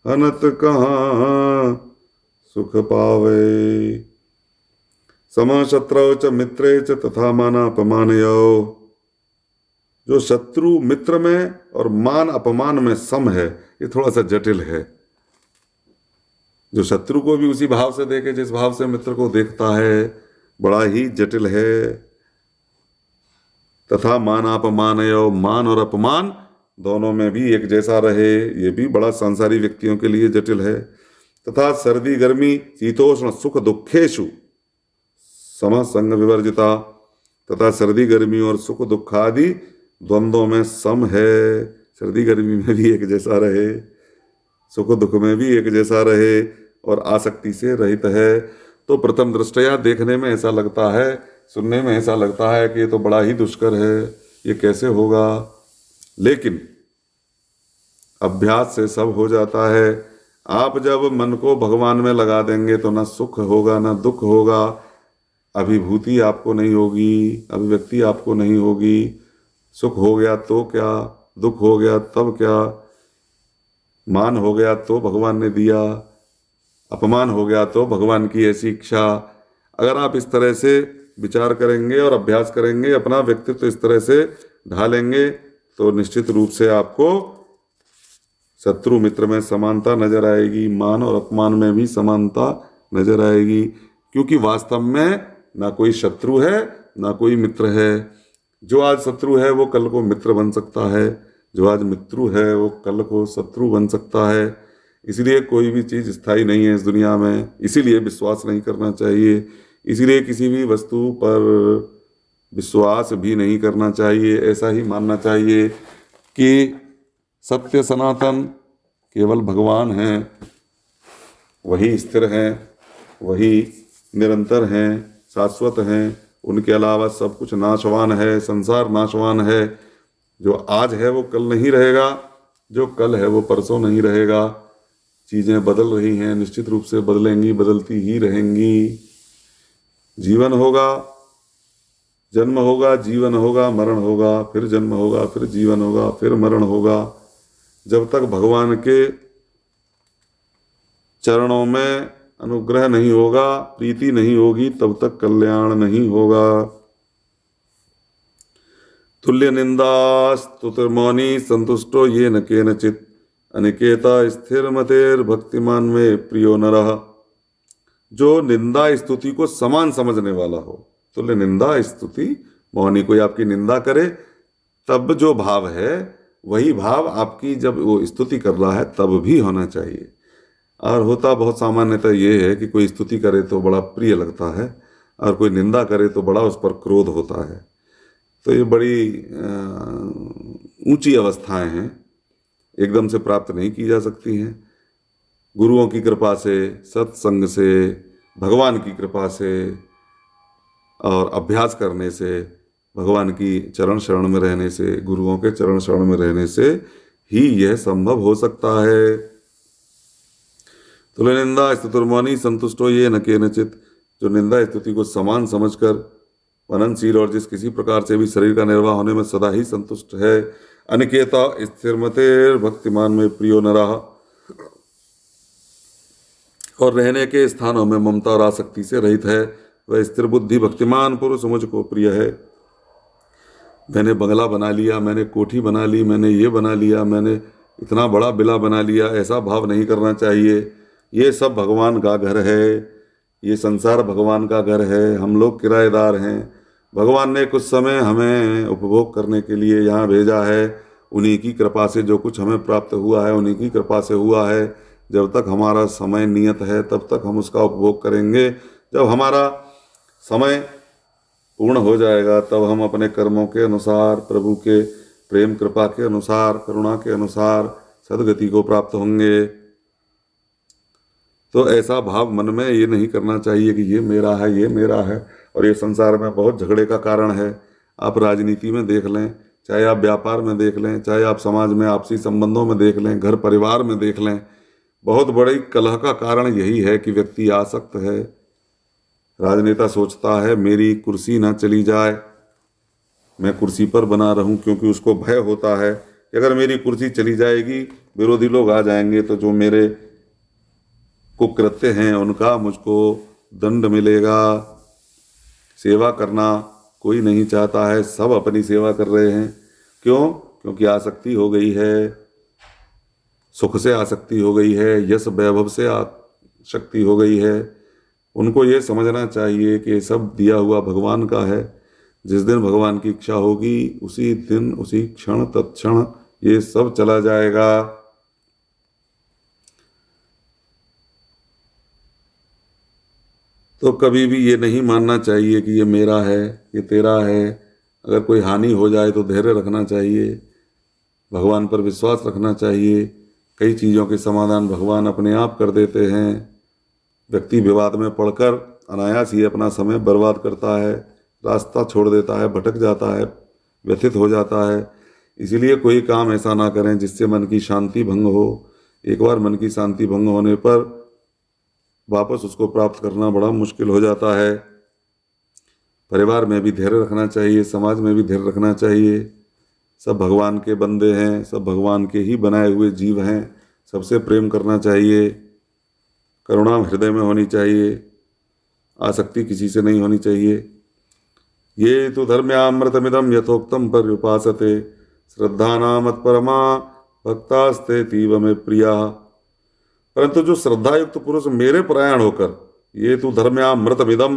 अनत कहाँ सुख पावे। समः शत्रौ च मित्रे च तथा मानापमानयो। जो शत्रु मित्र में और मान अपमान में सम है, ये थोड़ा सा जटिल है। जो शत्रु को भी उसी भाव से देखे जिस भाव से मित्र को देखता है, बड़ा ही जटिल है। तथा मानापमानयो, मान और अपमान दोनों में भी एक जैसा रहे, ये भी बड़ा सांसारिक व्यक्तियों के लिए जटिल है। तथा सर्दी गर्मी शीतोष्ण सुख दुखेषु समः संग विवर्जिता। तथा सर्दी गर्मी और सुख दुख आदि द्वंद्वों में सम है। सर्दी गर्मी में भी एक जैसा रहे, सुख दुख में भी एक जैसा रहे, और आसक्ति से रहित है। तो प्रथम दृष्टया देखने में ऐसा लगता है, सुनने में ऐसा लगता है कि ये तो बड़ा ही दुष्कर है, ये कैसे होगा। लेकिन अभ्यास से सब हो जाता है। आप जब मन को भगवान में लगा देंगे तो ना सुख होगा ना दुख होगा, अभिभूति आपको नहीं होगी, अभिव्यक्ति आपको नहीं होगी। सुख हो गया तो क्या, दुख हो गया तब क्या, मान हो गया तो भगवान ने दिया, अपमान हो गया तो भगवान की ऐसी इच्छा। अगर आप इस तरह से विचार करेंगे और अभ्यास करेंगे, अपना व्यक्तित्व इस तरह से ढालेंगे, तो निश्चित रूप से आपको शत्रु मित्र में समानता नजर आएगी, मान और अपमान में भी समानता नजर आएगी। क्योंकि वास्तव में ना कोई शत्रु है ना कोई मित्र है। जो आज शत्रु है वो कल को मित्र बन सकता है, जो आज मित्रु है वो कल को शत्रु बन सकता है। इसलिए कोई भी चीज़ स्थायी नहीं है इस दुनिया में, इसीलिए विश्वास नहीं करना चाहिए। इसीलिए किसी भी वस्तु पर विश्वास भी नहीं करना चाहिए। ऐसा ही मानना चाहिए कि सत्य सनातन केवल भगवान हैं, वही स्थिर हैं, वही निरंतर हैं, शाश्वत हैं। उनके अलावा सब कुछ नाशवान है, संसार नाशवान है। जो आज है वो कल नहीं रहेगा, जो कल है वो परसों नहीं रहेगा। चीज़ें बदल रही हैं, निश्चित रूप से बदलेंगी, बदलती ही रहेंगी। जीवन होगा, जन्म होगा, जीवन होगा, मरण होगा, फिर जन्म होगा, फिर जीवन होगा, फिर मरण होगा। जब तक भगवान के चरणों में अनुग्रह नहीं होगा, प्रीति नहीं होगी, तब तक कल्याण नहीं होगा। तुल्य निंदा स्तुतिर्मौनी संतुष्टो ये न केनचित अनिकेता स्थिर मतेर भक्तिमान में प्रियो नरः। जो निंदा स्तुति को समान समझने वाला हो। तुल्य निंदा स्तुति, मौनी कोई आपकी निंदा करे तब जो भाव है वही भाव आपकी जब वो स्तुति कर रहा है तब भी होना चाहिए। और होता बहुत सामान्यतः ये है कि कोई स्तुति करे तो बड़ा प्रिय लगता है और कोई निंदा करे तो बड़ा उस पर क्रोध होता है। तो ये बड़ी ऊंची अवस्थाएं हैं, एकदम से प्राप्त नहीं की जा सकती हैं। गुरुओं की कृपा से, सत्संग से, भगवान की कृपा से और अभ्यास करने से, भगवान की चरण शरण में रहने से, गुरुओं के चरण शरण में रहने से ही यह संभव हो सकता है। तुल्य निंदा स्तुतिर्मौनी संतुष्टो ये न केनचित। जो निंदा स्तुति को समान समझकर मननशील और जिस किसी प्रकार से भी शरीर का निर्वाह होने में सदा ही संतुष्ट है। अनिकेता स्थिरमतेर भक्तिमान में प्रियो नरः। और रहने के स्थानों में ममता और आसक्ति से रहित है, वह स्थिर बुद्धि भक्तिमान पुरुष मुझको प्रिय है। मैंने बंगला बना लिया, मैंने कोठी बना ली, मैंने ये बना लिया, मैंने इतना बड़ा बिला बना लिया, ऐसा भाव नहीं करना चाहिए। ये सब भगवान का घर है, ये संसार भगवान का घर है, हम लोग किराएदार हैं। भगवान ने कुछ समय हमें उपभोग करने के लिए यहाँ भेजा है। उन्हीं की कृपा से जो कुछ हमें प्राप्त हुआ है उन्हीं की कृपा से हुआ है। जब तक हमारा समय नियत है तब तक हम उसका उपभोग करेंगे। जब हमारा समय पूर्ण हो जाएगा तब हम अपने कर्मों के अनुसार, प्रभु के प्रेम कृपा के अनुसार, करुणा के अनुसार सदगति को प्राप्त होंगे। तो ऐसा भाव मन में ये नहीं करना चाहिए कि ये मेरा है, ये मेरा है। और ये संसार में बहुत झगड़े का कारण है। आप राजनीति में देख लें, चाहे आप व्यापार में देख लें, चाहे आप समाज में आपसी संबंधों में देख लें, घर परिवार में देख लें, बहुत बड़ी कलह का कारण यही है कि व्यक्ति आसक्त है। राजनेता सोचता है मेरी कुर्सी ना चली जाए, मैं कुर्सी पर बना रहूं, क्योंकि उसको भय होता है कि अगर मेरी कुर्सी चली जाएगी, विरोधी लोग आ जाएंगे तो जो मेरे कुकृत्य हैं उनका मुझको दंड मिलेगा। सेवा करना कोई नहीं चाहता है, सब अपनी सेवा कर रहे हैं। क्यों? क्योंकि आसक्ति हो गई है, सुख से आसक्ति हो गई है, यश वैभव से आसक्ति हो गई है। उनको ये समझना चाहिए कि ये सब दिया हुआ भगवान का है। जिस दिन भगवान की इच्छा होगी उसी दिन, उसी क्षण, तत्क्षण ये सब चला जाएगा। तो कभी भी ये नहीं मानना चाहिए कि ये मेरा है, ये तेरा है। अगर कोई हानि हो जाए तो धैर्य रखना चाहिए, भगवान पर विश्वास रखना चाहिए। कई चीज़ों के समाधान भगवान अपने आप कर देते हैं। व्यक्ति विवाद में पड़कर अनायास ही अपना समय बर्बाद करता है, रास्ता छोड़ देता है, भटक जाता है, व्यथित हो जाता है। इसीलिए कोई काम ऐसा ना करें जिससे मन की शांति भंग हो। एक बार मन की शांति भंग होने पर वापस उसको प्राप्त करना बड़ा मुश्किल हो जाता है। परिवार में भी धैर्य रखना चाहिए, समाज में भी धैर्य रखना चाहिए। सब भगवान के बंदे हैं, सब भगवान के ही बनाए हुए जीव हैं। सबसे प्रेम करना चाहिए, करुणा हृदय में होनी चाहिए, आसक्ति किसी से नहीं होनी चाहिए। ये तो धर्म्यामृतमिदं यथोक्तं पर्युपासते श्रद्धा मत्परमा भक्तास्ते तीव में प्रिया। परंतु जो श्रद्धा युक्त पुरुष मेरे परायण होकर ये तो धर्म्यामृतमिदं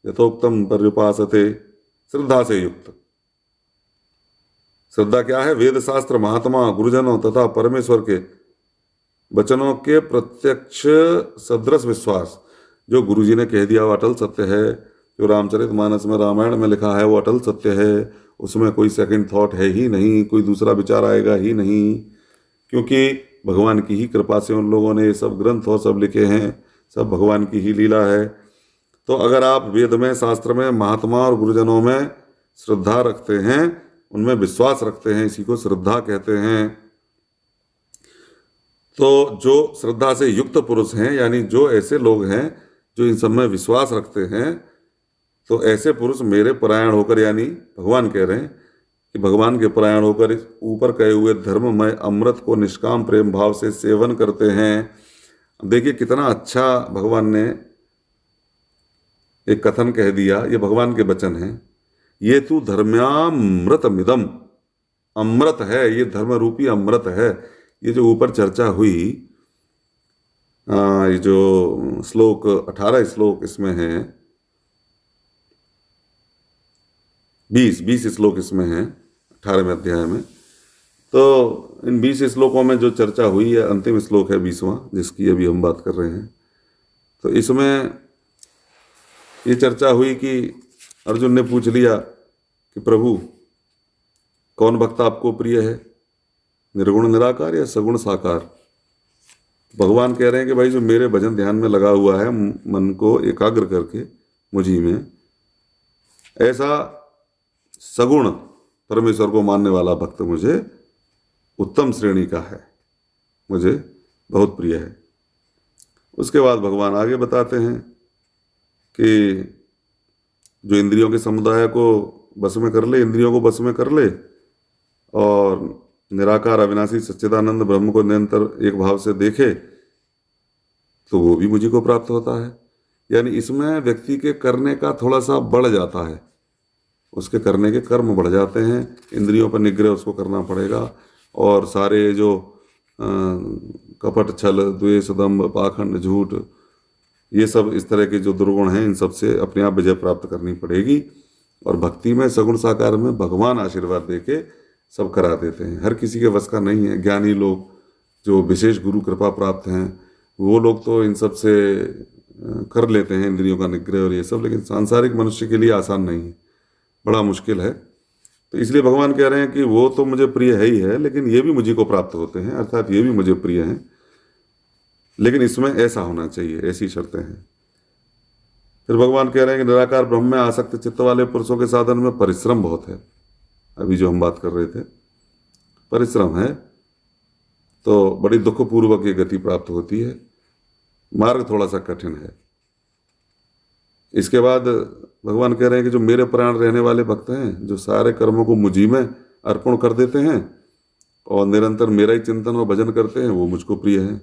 यथोक्तं पर्युपासते, श्रद्धा से युक्त। श्रद्धा क्या है? वेद शास्त्र, महात्मा, गुरुजनों तथा परमेश्वर के वचनों के प्रत्यक्ष सदृश विश्वास। जो गुरुजी ने कह दिया वो अटल सत्य है, जो रामचरितमानस में, रामायण में लिखा है वो अटल सत्य है। उसमें कोई सेकंड थॉट है ही नहीं, कोई दूसरा विचार आएगा ही नहीं, क्योंकि भगवान की ही कृपा से उन लोगों ने ये सब ग्रंथ और सब लिखे हैं। सब भगवान की ही लीला है। तो अगर आप वेद में, शास्त्र में, महात्मा और गुरुजनों में श्रद्धा रखते हैं, उनमें विश्वास रखते हैं, इसी को श्रद्धा कहते हैं। तो जो श्रद्धा से युक्त पुरुष हैं, यानी जो ऐसे लोग हैं जो इन सब में विश्वास रखते हैं, तो ऐसे पुरुष मेरे परायण होकर, यानी भगवान कह रहे हैं कि भगवान के परायण होकर इस ऊपर कहे हुए धर्ममय अमृत को निष्काम प्रेम भाव से सेवन करते हैं। देखिए कितना अच्छा भगवान ने एक कथन कह दिया, ये भगवान के वचन हैं। ये तू धर्म्यामृतमिदम, अमृत है, ये धर्म रूपी अमृत है। ये जो ऊपर चर्चा हुई, ये जो श्लोक 18 श्लोक इसमें हैं, 20 श्लोक इसमें हैं 18वें अध्याय में। तो इन 20 श्लोकों में जो चर्चा हुई है, अंतिम श्लोक है 20वां, जिसकी अभी हम बात कर रहे हैं। तो इसमें ये चर्चा हुई कि अर्जुन ने पूछ लिया कि प्रभु कौन भक्त आपको प्रिय है, निर्गुण निराकार या सगुण साकार। भगवान कह रहे हैं कि भाई जो मेरे भजन ध्यान में लगा हुआ है, मन को एकाग्र करके मुझी में, ऐसा सगुण परमेश्वर को मानने वाला भक्त मुझे उत्तम श्रेणी का है, मुझे बहुत प्रिय है। उसके बाद भगवान आगे बताते हैं कि जो इंद्रियों के समुदाय को बस में कर ले, इंद्रियों को बस में कर ले और निराकार अविनाशी सच्चिदानंद ब्रह्म को निरंतर एक भाव से देखे, तो वो भी मुझी को प्राप्त होता है। यानी इसमें व्यक्ति के करने का थोड़ा सा बढ़ जाता है, उसके करने के कर्म बढ़ जाते हैं। इंद्रियों पर निग्रह उसको करना पड़ेगा, और सारे जो कपट, छल, द्वेष, दंभ, पाखंड, झूठ, ये सब इस तरह के जो दुर्गुण हैं, इन सब से अपने आप विजय प्राप्त करनी पड़ेगी। और भक्ति में, सगुण साकार में भगवान आशीर्वाद देके सब करा देते हैं। हर किसी के वश का नहीं है। ज्ञानी लोग जो विशेष गुरु कृपा प्राप्त हैं, वो लोग तो इन सब से कर लेते हैं इंद्रियों का निग्रह और ये सब, लेकिन सांसारिक मनुष्य के लिए आसान नहीं है, बड़ा मुश्किल है। तो इसलिए भगवान कह रहे हैं कि वो तो मुझे प्रिय है ही है, लेकिन ये भी मुझे को प्राप्त होते हैं, अर्थात ये भी मुझे प्रिय हैं, लेकिन इसमें ऐसा होना चाहिए, ऐसी शर्तें हैं। फिर भगवान कह रहे हैं कि निराकार ब्रह्म में आसक्त चित्त वाले पुरुषों के साधन में परिश्रम बहुत है। अभी जो हम बात कर रहे थे, परिश्रम है, तो बड़ी दुखपूर्वक ये गति प्राप्त होती है। मार्ग थोड़ा सा कठिन है। इसके बाद भगवान कह रहे हैं कि जो मेरे प्राण रहने वाले भक्त हैं, जो सारे कर्मों को मुझी में अर्पण कर देते हैं और निरंतर मेरा ही चिंतन और भजन करते हैं, वो मुझको प्रिय है।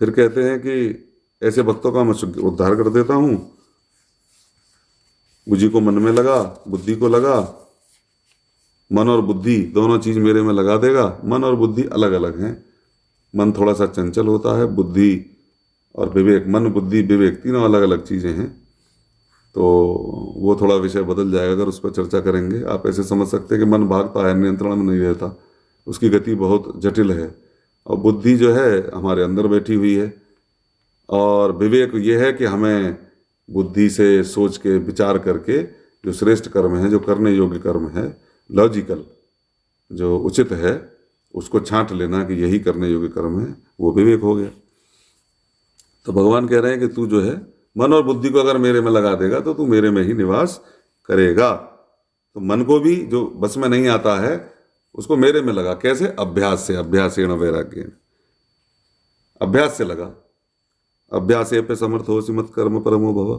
फिर कहते हैं कि ऐसे भक्तों का मैं उद्धार कर देता हूँ। मुझी को मन में लगा, बुद्धि को लगा, मन और बुद्धि दोनों चीज मेरे में लगा देगा। मन और बुद्धि अलग अलग हैं। मन थोड़ा सा चंचल होता है, बुद्धि और विवेक, मन बुद्धि विवेक तीनों अलग अलग चीजें हैं। तो वो थोड़ा विषय बदल जाएगा अगर उस पर चर्चा करेंगे। आप ऐसे समझ सकते हैं कि मन भागता है, नियंत्रण में नहीं रहता, उसकी गति बहुत जटिल है। और बुद्धि जो है हमारे अंदर बैठी हुई है, और विवेक ये है कि हमें बुद्धि से सोच के विचार करके जो श्रेष्ठ कर्म है, जो करने योग्य कर्म है, लॉजिकल जो उचित है, उसको छांट लेना कि यही करने योग्य कर्म है, वो विवेक हो गया। तो भगवान कह रहे हैं कि तू जो है मन और बुद्धि को अगर मेरे में लगा देगा तो तू मेरे में ही निवास करेगा। तो मन को भी जो बस में नहीं आता है उसको मेरे में लगा। कैसे? अभ्यास से, अभ्यासेन वैराग्येन, अभ्यास से लगा। अभ्यासे पे समर्थ हो मत कर्म परमो भव।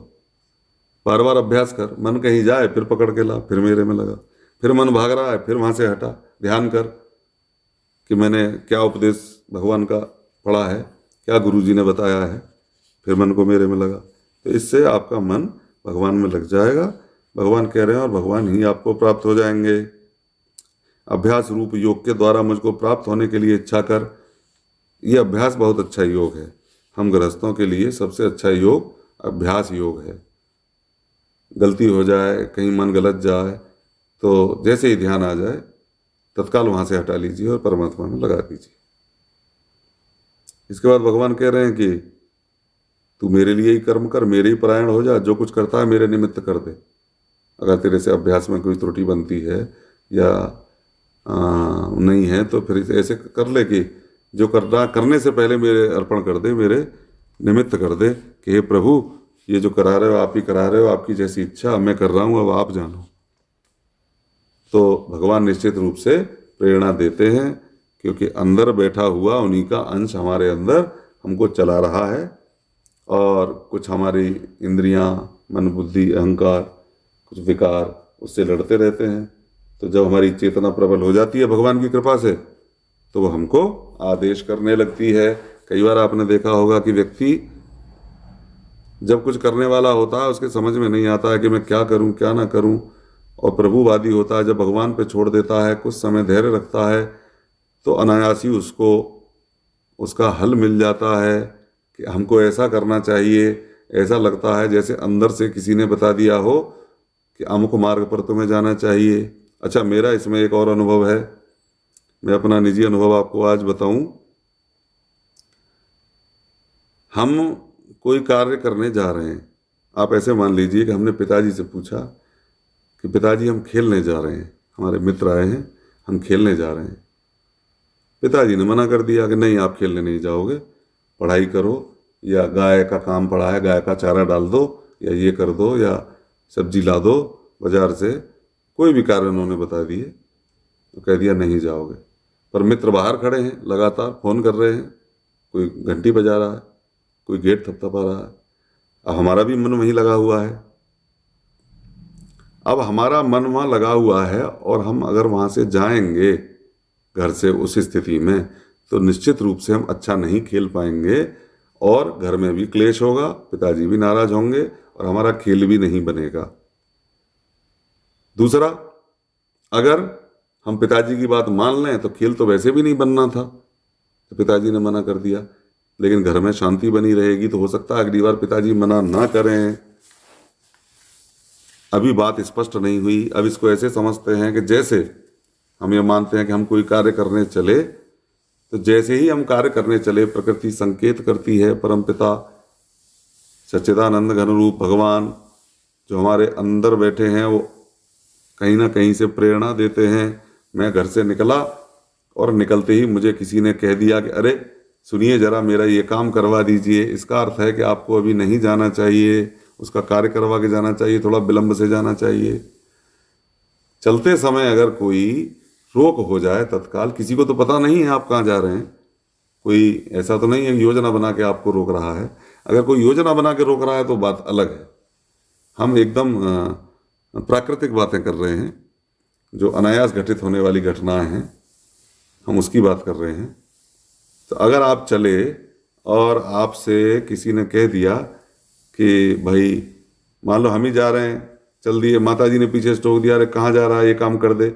बार बार अभ्यास कर, मन कहीं जाए फिर पकड़ के ला, फिर मेरे में लगा। फिर मन भाग रहा है, फिर वहां से हटा, ध्यान कर कि मैंने क्या उपदेश भगवान का पढ़ा है, क्या गुरु जी ने बताया है, फिर मन को मेरे में लगा। तो इससे आपका मन भगवान में लग जाएगा। भगवान कह रहे हैं और भगवान ही आपको प्राप्त हो जाएंगे। अभ्यास रूप योग के द्वारा मुझको प्राप्त होने के लिए इच्छा कर। ये अभ्यास बहुत अच्छा योग है। हम गृहस्थों के लिए सबसे अच्छा योग अभ्यास योग है। गलती हो जाए, कहीं मन गलत जाए, तो जैसे ही ध्यान आ जाए तत्काल वहाँ से हटा लीजिए और परमात्मा में लगा दीजिए। इसके बाद भगवान कह रहे हैं कि तू मेरे लिए ही कर्म कर, मेरे ही परायण हो जा, जो कुछ करता है मेरे निमित्त कर दे। अगर तेरे से अभ्यास में कोई त्रुटि बनती है या नहीं है तो फिर ऐसे कर ले कि जो करना, करने से पहले मेरे अर्पण कर दे, मेरे निमित्त कर दे कि हे प्रभु, ये जो करा रहे हो आप ही करा रहे हो, आपकी जैसी इच्छा मैं कर रहा हूँ, अब आप जानो। तो भगवान निश्चित रूप से प्रेरणा देते हैं, क्योंकि अंदर बैठा हुआ उन्हीं का अंश हमारे अंदर हमको चला रहा है। और कुछ हमारी इंद्रियां, मन, बुद्धि, अहंकार, कुछ विकार उससे लड़ते रहते हैं। तो जब हमारी चेतना प्रबल हो जाती है भगवान की कृपा से, तो वो हमको आदेश करने लगती है। कई बार आपने देखा होगा कि व्यक्ति जब कुछ करने वाला होता है उसके समझ में नहीं आता है कि मैं क्या करूं क्या ना करूं, और प्रभुवादी होता है, जब भगवान पे छोड़ देता है, कुछ समय धैर्य रखता है, तो अनायास ही उसको उसका हल मिल जाता है कि हमको ऐसा करना चाहिए। ऐसा लगता है जैसे अंदर से किसी ने बता दिया हो कि अमुक मार्ग पर तुम्हें जाना चाहिए। अच्छा, मेरा इसमें एक और अनुभव है, मैं अपना निजी अनुभव आपको आज बताऊं। हम कोई कार्य करने जा रहे हैं, आप ऐसे मान लीजिए कि हमने पिताजी से पूछा कि पिताजी हम खेलने जा रहे हैं, हमारे मित्र आए हैं, हम खेलने जा रहे हैं। पिताजी ने मना कर दिया कि नहीं, आप खेलने नहीं जाओगे, पढ़ाई करो, या गाय का काम पड़ा है, गाय का चारा डाल दो, या ये कर दो, या सब्जी ला दो बाजार से, कोई भी कार्य उन्होंने बता दिए। तो कह दिया नहीं जाओगे। पर मित्र बाहर खड़े हैं, लगातार फ़ोन कर रहे हैं, कोई घंटी बजा रहा है, कोई गेट थपथपा रहा है। अब हमारा भी मन वहीं लगा हुआ है। अब हमारा मन वहाँ लगा हुआ है, और हम अगर वहाँ से जाएंगे घर से उस स्थिति में, तो निश्चित रूप से हम अच्छा नहीं खेल पाएंगे, और घर में भी क्लेश होगा, पिताजी भी नाराज होंगे, और हमारा खेल भी नहीं बनेगा। दूसरा, अगर हम पिताजी की बात मान लें तो खेल तो वैसे भी नहीं बनना था, तो पिताजी ने मना कर दिया, लेकिन घर में शांति बनी रहेगी। तो हो सकता है अगली बार पिताजी मना ना करें। अभी बात स्पष्ट नहीं हुई। अब इसको ऐसे समझते हैं कि जैसे हम ये मानते हैं कि हम कोई कार्य करने चले, तो जैसे ही हम कार्य करने चले, प्रकृति संकेत करती है, परमपिता सच्चिदानंद घन रूप भगवान जो हमारे अंदर बैठे हैं, वो कहीं ना कहीं से प्रेरणा देते हैं। मैं घर से निकला, और निकलते ही मुझे किसी ने कह दिया कि अरे सुनिए जरा, मेरा ये काम करवा दीजिए। इसका अर्थ है कि आपको अभी नहीं जाना चाहिए, उसका कार्य करवा के जाना चाहिए, थोड़ा विलंब से जाना चाहिए। चलते समय अगर कोई रोक हो जाए तत्काल, किसी को तो पता नहीं है आप कहाँ जा रहे हैं, कोई ऐसा तो नहीं है योजना बना के आपको रोक रहा है। अगर कोई योजना बना के रोक रहा है तो बात अलग है। हम एकदम प्राकृतिक बातें कर रहे हैं, जो अनायास घटित होने वाली घटनाएं हैं, हम उसकी बात कर रहे हैं। तो अगर आप चले और आपसे किसी ने कह दिया कि भाई, मान लो हम ही जा रहे हैं, चल दिए, माता जी ने पीछे से टोक दिया, अरे कहाँ जा रहा है, ये काम कर दे,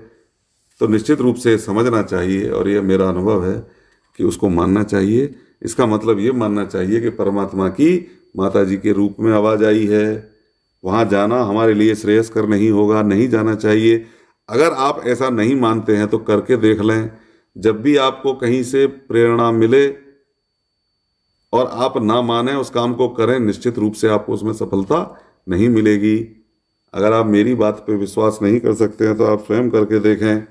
तो निश्चित रूप से समझना चाहिए, और ये मेरा अनुभव है कि उसको मानना चाहिए। इसका मतलब ये मानना चाहिए कि परमात्मा की माता जी के रूप में आवाज़ आई है, वहाँ जाना हमारे लिए श्रेयस्कर नहीं होगा, नहीं जाना चाहिए। अगर आप ऐसा नहीं मानते हैं तो करके देख लें। जब भी आपको कहीं से प्रेरणा मिले और आप ना माने, उस काम को करें, निश्चित रूप से आपको उसमें सफलता नहीं मिलेगी। अगर आप मेरी बात पे विश्वास नहीं कर सकते हैं तो आप स्वयं करके देखें।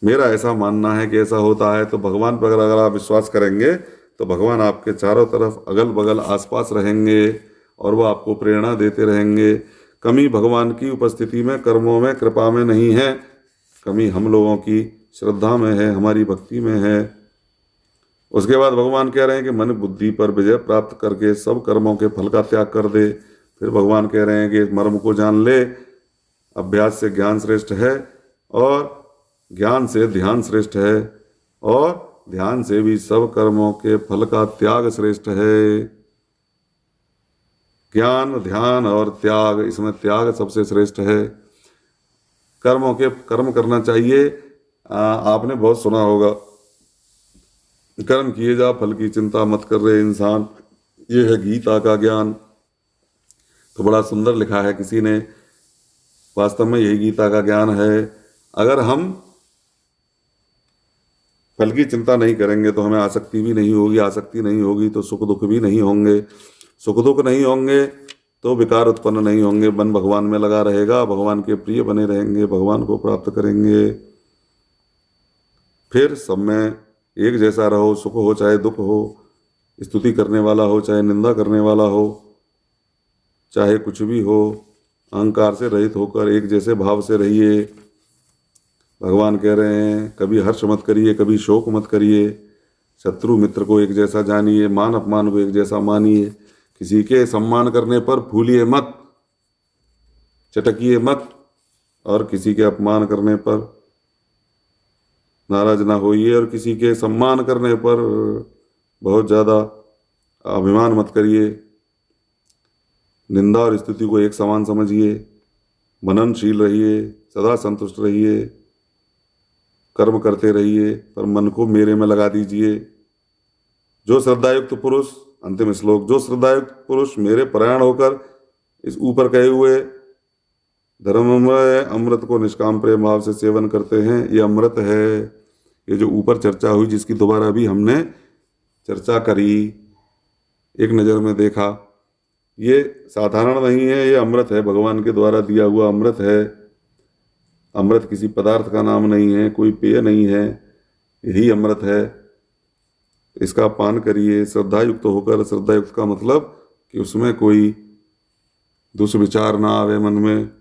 मेरा ऐसा मानना है कि ऐसा होता है। तो भगवान पर अगर आप विश्वास करेंगे तो भगवान आपके चारों तरफ अगल बगल आसपास रहेंगे, और वो आपको प्रेरणा देते रहेंगे। कमी भगवान की उपस्थिति में, कर्मों में, कृपा में नहीं है, कमी हम लोगों की श्रद्धा में है, हमारी भक्ति में है। उसके बाद भगवान कह रहे हैं कि मन बुद्धि पर विजय प्राप्त करके सब कर्मों के फल का त्याग कर दे। फिर भगवान कह रहे हैं कि इस मर्म को जान ले, अभ्यास से ज्ञान श्रेष्ठ है, और ज्ञान से ध्यान श्रेष्ठ है, और ध्यान से भी सब कर्मों के फल का त्याग श्रेष्ठ है। ज्ञान, ध्यान और त्याग, इसमें त्याग सबसे श्रेष्ठ है। कर्मों के कर्म करना चाहिए। आपने बहुत सुना होगा, कर्म किए जा फल की चिंता मत कर रहे इंसान, ये है गीता का ज्ञान। तो बड़ा सुंदर लिखा है किसी ने, वास्तव में यही गीता का ज्ञान है। अगर हम फल की चिंता नहीं करेंगे तो हमें आसक्ति भी नहीं होगी, आसक्ति नहीं होगी तो सुख दुख भी नहीं होंगे, सुख दुख नहीं होंगे तो विकार उत्पन्न नहीं होंगे, मन भगवान में लगा रहेगा, भगवान के प्रिय बने रहेंगे, भगवान को प्राप्त करेंगे। फिर सब में एक जैसा रहो, सुख हो चाहे दुख हो, स्तुति करने वाला हो चाहे निंदा करने वाला हो, चाहे कुछ भी हो, अहंकार से रहित होकर एक जैसे भाव से रहिए। भगवान कह रहे हैं कभी हर्ष मत करिए, कभी शोक मत करिए। शत्रु मित्र को एक जैसा जानिए, मान अपमान को एक जैसा मानिए। किसी के सम्मान करने पर फूलिए मत, चटकिए मत, और किसी के अपमान करने पर नाराज ना होइए, और किसी के सम्मान करने पर बहुत ज़्यादा अभिमान मत करिए। निंदा और स्तुति को एक समान समझिए। मननशील रहिए, सदा संतुष्ट रहिए, कर्म करते रहिए, पर मन को मेरे में लगा दीजिए। जो श्रद्धायुक्त पुरुष, अंतिम श्लोक, जो श्रद्धायुक्त पुरुष मेरे परायण होकर इस ऊपर कहे हुए धर्ममय अमृत को निष्काम प्रेम भाव से सेवन करते हैं, ये अमृत है। ये जो ऊपर चर्चा हुई, जिसकी दोबारा भी हमने चर्चा करी, एक नज़र में देखा, ये साधारण नहीं है, ये अमृत है, भगवान के द्वारा दिया हुआ अमृत है। अमृत किसी पदार्थ का नाम नहीं है, कोई पेय नहीं है, यही अमृत है। इसका पान करिए श्रद्धायुक्त होकर। श्रद्धायुक्त का मतलब कि उसमें कोई दुष्विचार ना आवे, मन में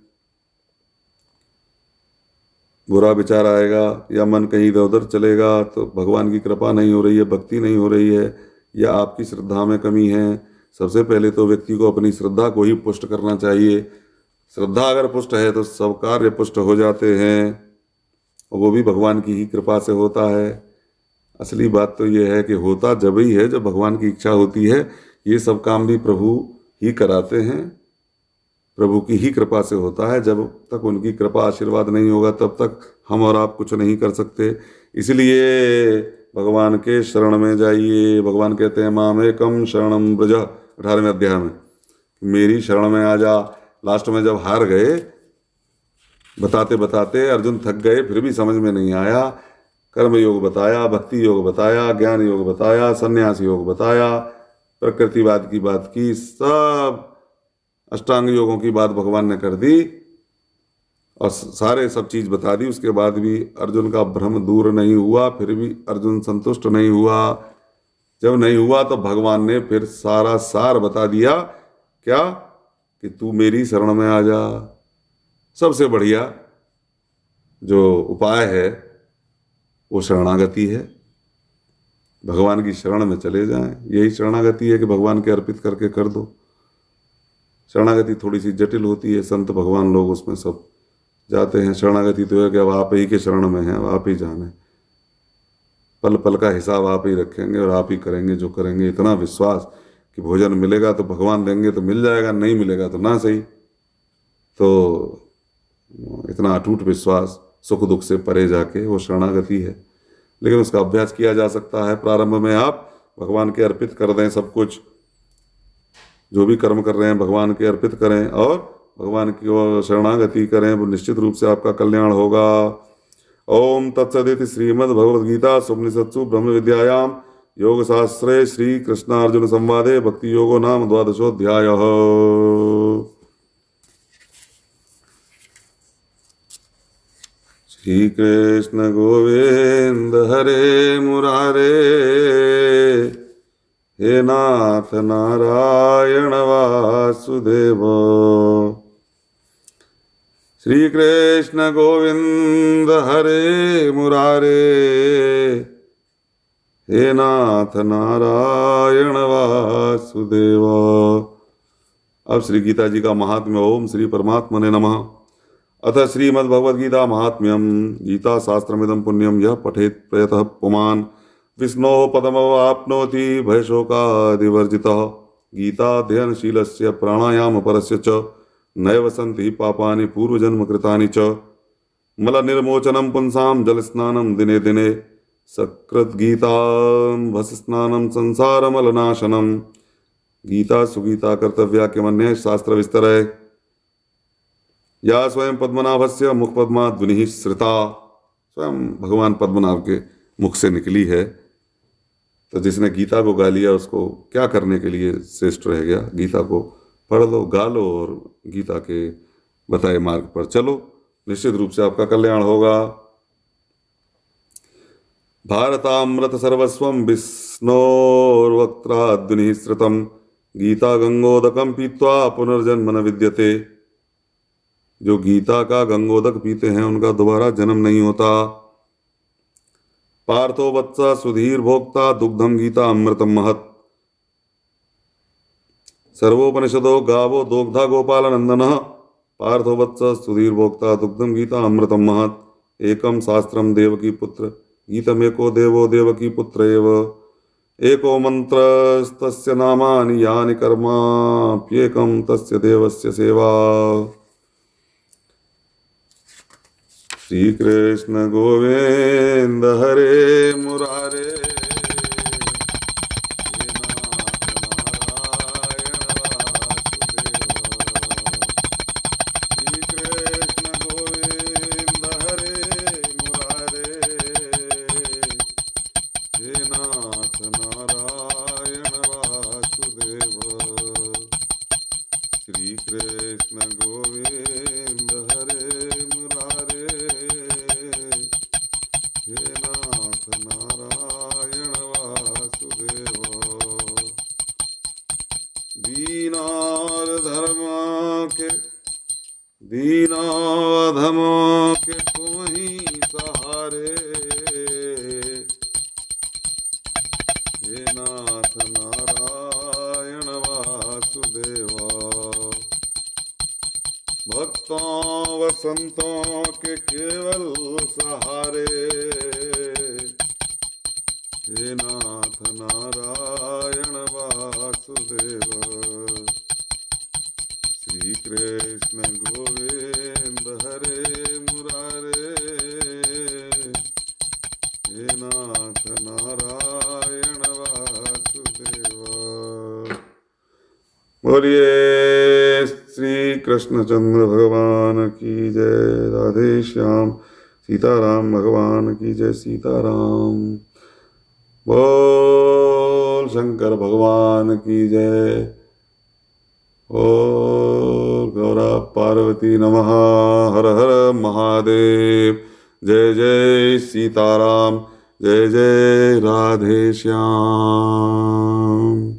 बुरा विचार आएगा या मन कहीं इधर उधर चलेगा तो भगवान की कृपा नहीं हो रही है, भक्ति नहीं हो रही है, या आपकी श्रद्धा में कमी है। सबसे पहले तो व्यक्ति को अपनी श्रद्धा को ही पुष्ट करना चाहिए। श्रद्धा अगर पुष्ट है तो सब कार्य पुष्ट हो जाते हैं, और वो भी भगवान की ही कृपा से होता है। असली बात तो ये है कि होता जब ही है जब भगवान की इच्छा होती है। ये सब काम भी प्रभु ही कराते हैं, प्रभु की ही कृपा से होता है। जब तक उनकी कृपा आशीर्वाद नहीं होगा तब तक हम और आप कुछ नहीं कर सकते। इसलिए भगवान के शरण में जाइए। भगवान कहते हैं मामेकम शरणम व्रज, 18वें अध्याय में, मेरी शरण में आ जा। लास्ट में जब हार गए, बताते बताते अर्जुन थक गए, फिर भी समझ में नहीं आया। कर्म योग बताया, भक्ति योग बताया, ज्ञान योग बताया, संन्यास योग बताया, प्रकृतिवाद की बात की, सब अष्टांग योगों की बात भगवान ने कर दी और सारे सब चीज़ बता दी। उसके बाद भी अर्जुन का भ्रम दूर नहीं हुआ, फिर भी अर्जुन संतुष्ट नहीं हुआ। जब नहीं हुआ तो भगवान ने फिर सारा सार बता दिया, क्या कि तू मेरी शरण में आ जा। सबसे बढ़िया जो उपाय है वो शरणागति है। भगवान की शरण में चले जाएं, यही शरणागति है कि भगवान के अर्पित करके कर दो। शरणागति थोड़ी सी जटिल होती है, संत भगवान लोग उसमें सब जाते हैं। शरणागति तो है कि अब आप ही के शरण में हैं, आप ही जाने, पल पल का हिसाब आप ही रखेंगे और आप ही करेंगे जो करेंगे। इतना विश्वास कि भोजन मिलेगा तो भगवान देंगे तो मिल जाएगा, नहीं मिलेगा तो ना सही। तो इतना अटूट विश्वास, सुख दुख से परे जाके, वो शरणागति है। लेकिन उसका अभ्यास किया जा सकता है। प्रारंभ में आप भगवान के अर्पित कर दें सब कुछ, जो भी कर्म कर रहे हैं भगवान के अर्पित करें और भगवान की ओर शरणागति करें, वो निश्चित रूप से आपका कल्याण होगा। ओम तत्सदिति श्रीमद् भगवद गीता सुपनिषत्सु ब्रह्म विद्यायाम योग शास्त्रे श्री कृष्णार्जुन संवादे भक्ति योगो नाम 12वाध्यायः। श्री कृष्ण गोविंद हरे मुरारे, हे नाथ नारायण वासुदेव। श्री कृष्ण गोविंद हरे मुरारे, हे नाथ नारायण वासुदेव। अब श्री गीता जी का महात्म्य। ओम श्री परमात्मने नमः। अथ श्रीमद्भगवद्गीता महात्म्यम। गीता शास्त्रमिदं पुण्यम यः पठेत् प्रयतः पुमान् विष्णोः पदमवाप्नोति भयशोकादिवर्जितः। गीताध्ययनशीलस्य प्राणायामपरस्य च नैव सन्ति पापानि पूर्वजन्मकृतानि च। मलनिर्मोचनं पुंसां जलस्नानं दिने दिने सकृद्गीतां भस्मस्नानं संसारमलनाशनं। गीता सुगीता कर्तव्या किमन्यः शास्त्रविस्तरः। या स्वयं पद्मनाभस्य मुख पद्मा ध्वनि श्रुता। स्वयं भगवान पद्मनाभ के मुख से निकली है। तो जिसने गीता को गा लिया उसको क्या करने के लिए श्रेष्ठ रह गया। गीता को पढ़ लो, गा लो और गीता के बताए मार्ग पर चलो, निश्चित रूप से आपका कल्याण होगा। भारतामृत सर्वस्वं विष्णोर्वक्त्राद्विनिः श्रुतं गीता गंगोदकं पीत्वा पुनर्जन्म न विद्यते। जो गीता का गंगोदक पीते हैं उनका दोबारा जन्म नहीं होता। पार्थो वत्स सुधीर भोक्ता दुग्धम गीता अमृतम महत्। सर्वोपनिषदो गावो दोग्धा गोपाल नंदन पार्थो वत्स सुधीर भोक्ता दुग्धम गीता अमृतम महत्। एकम शास्त्रम देवकी पुत्र गीतमेको देवो देवकी पुत्र एव। एको मंत्रस्तस्य नामानि यानि कर्माप्येकं तस्य देवस्य सेवा। श्री कृष्ण गोविंद हरे मुरारे दीनाधमों के तुम ही सहारे। हे नाथ नारायण वासुदेवा। भक्तों व संतों के केवल सहारे। हे नाथ नारायण वासुदेवा। श्री कृष्ण गोविंद हरे मुरारे। हे नाथ नारायण वासुदेवा। बोलिए श्री कृष्णचंद्र भगवान की जय। राधे श्याम सीताराम भगवान की जय। सीताराम। बोल शंकर भगवान की जय। ओम गौरा पार्वती नमः। हर हर महादेव। जय जय सीताराम। जय जय राधे श्याम।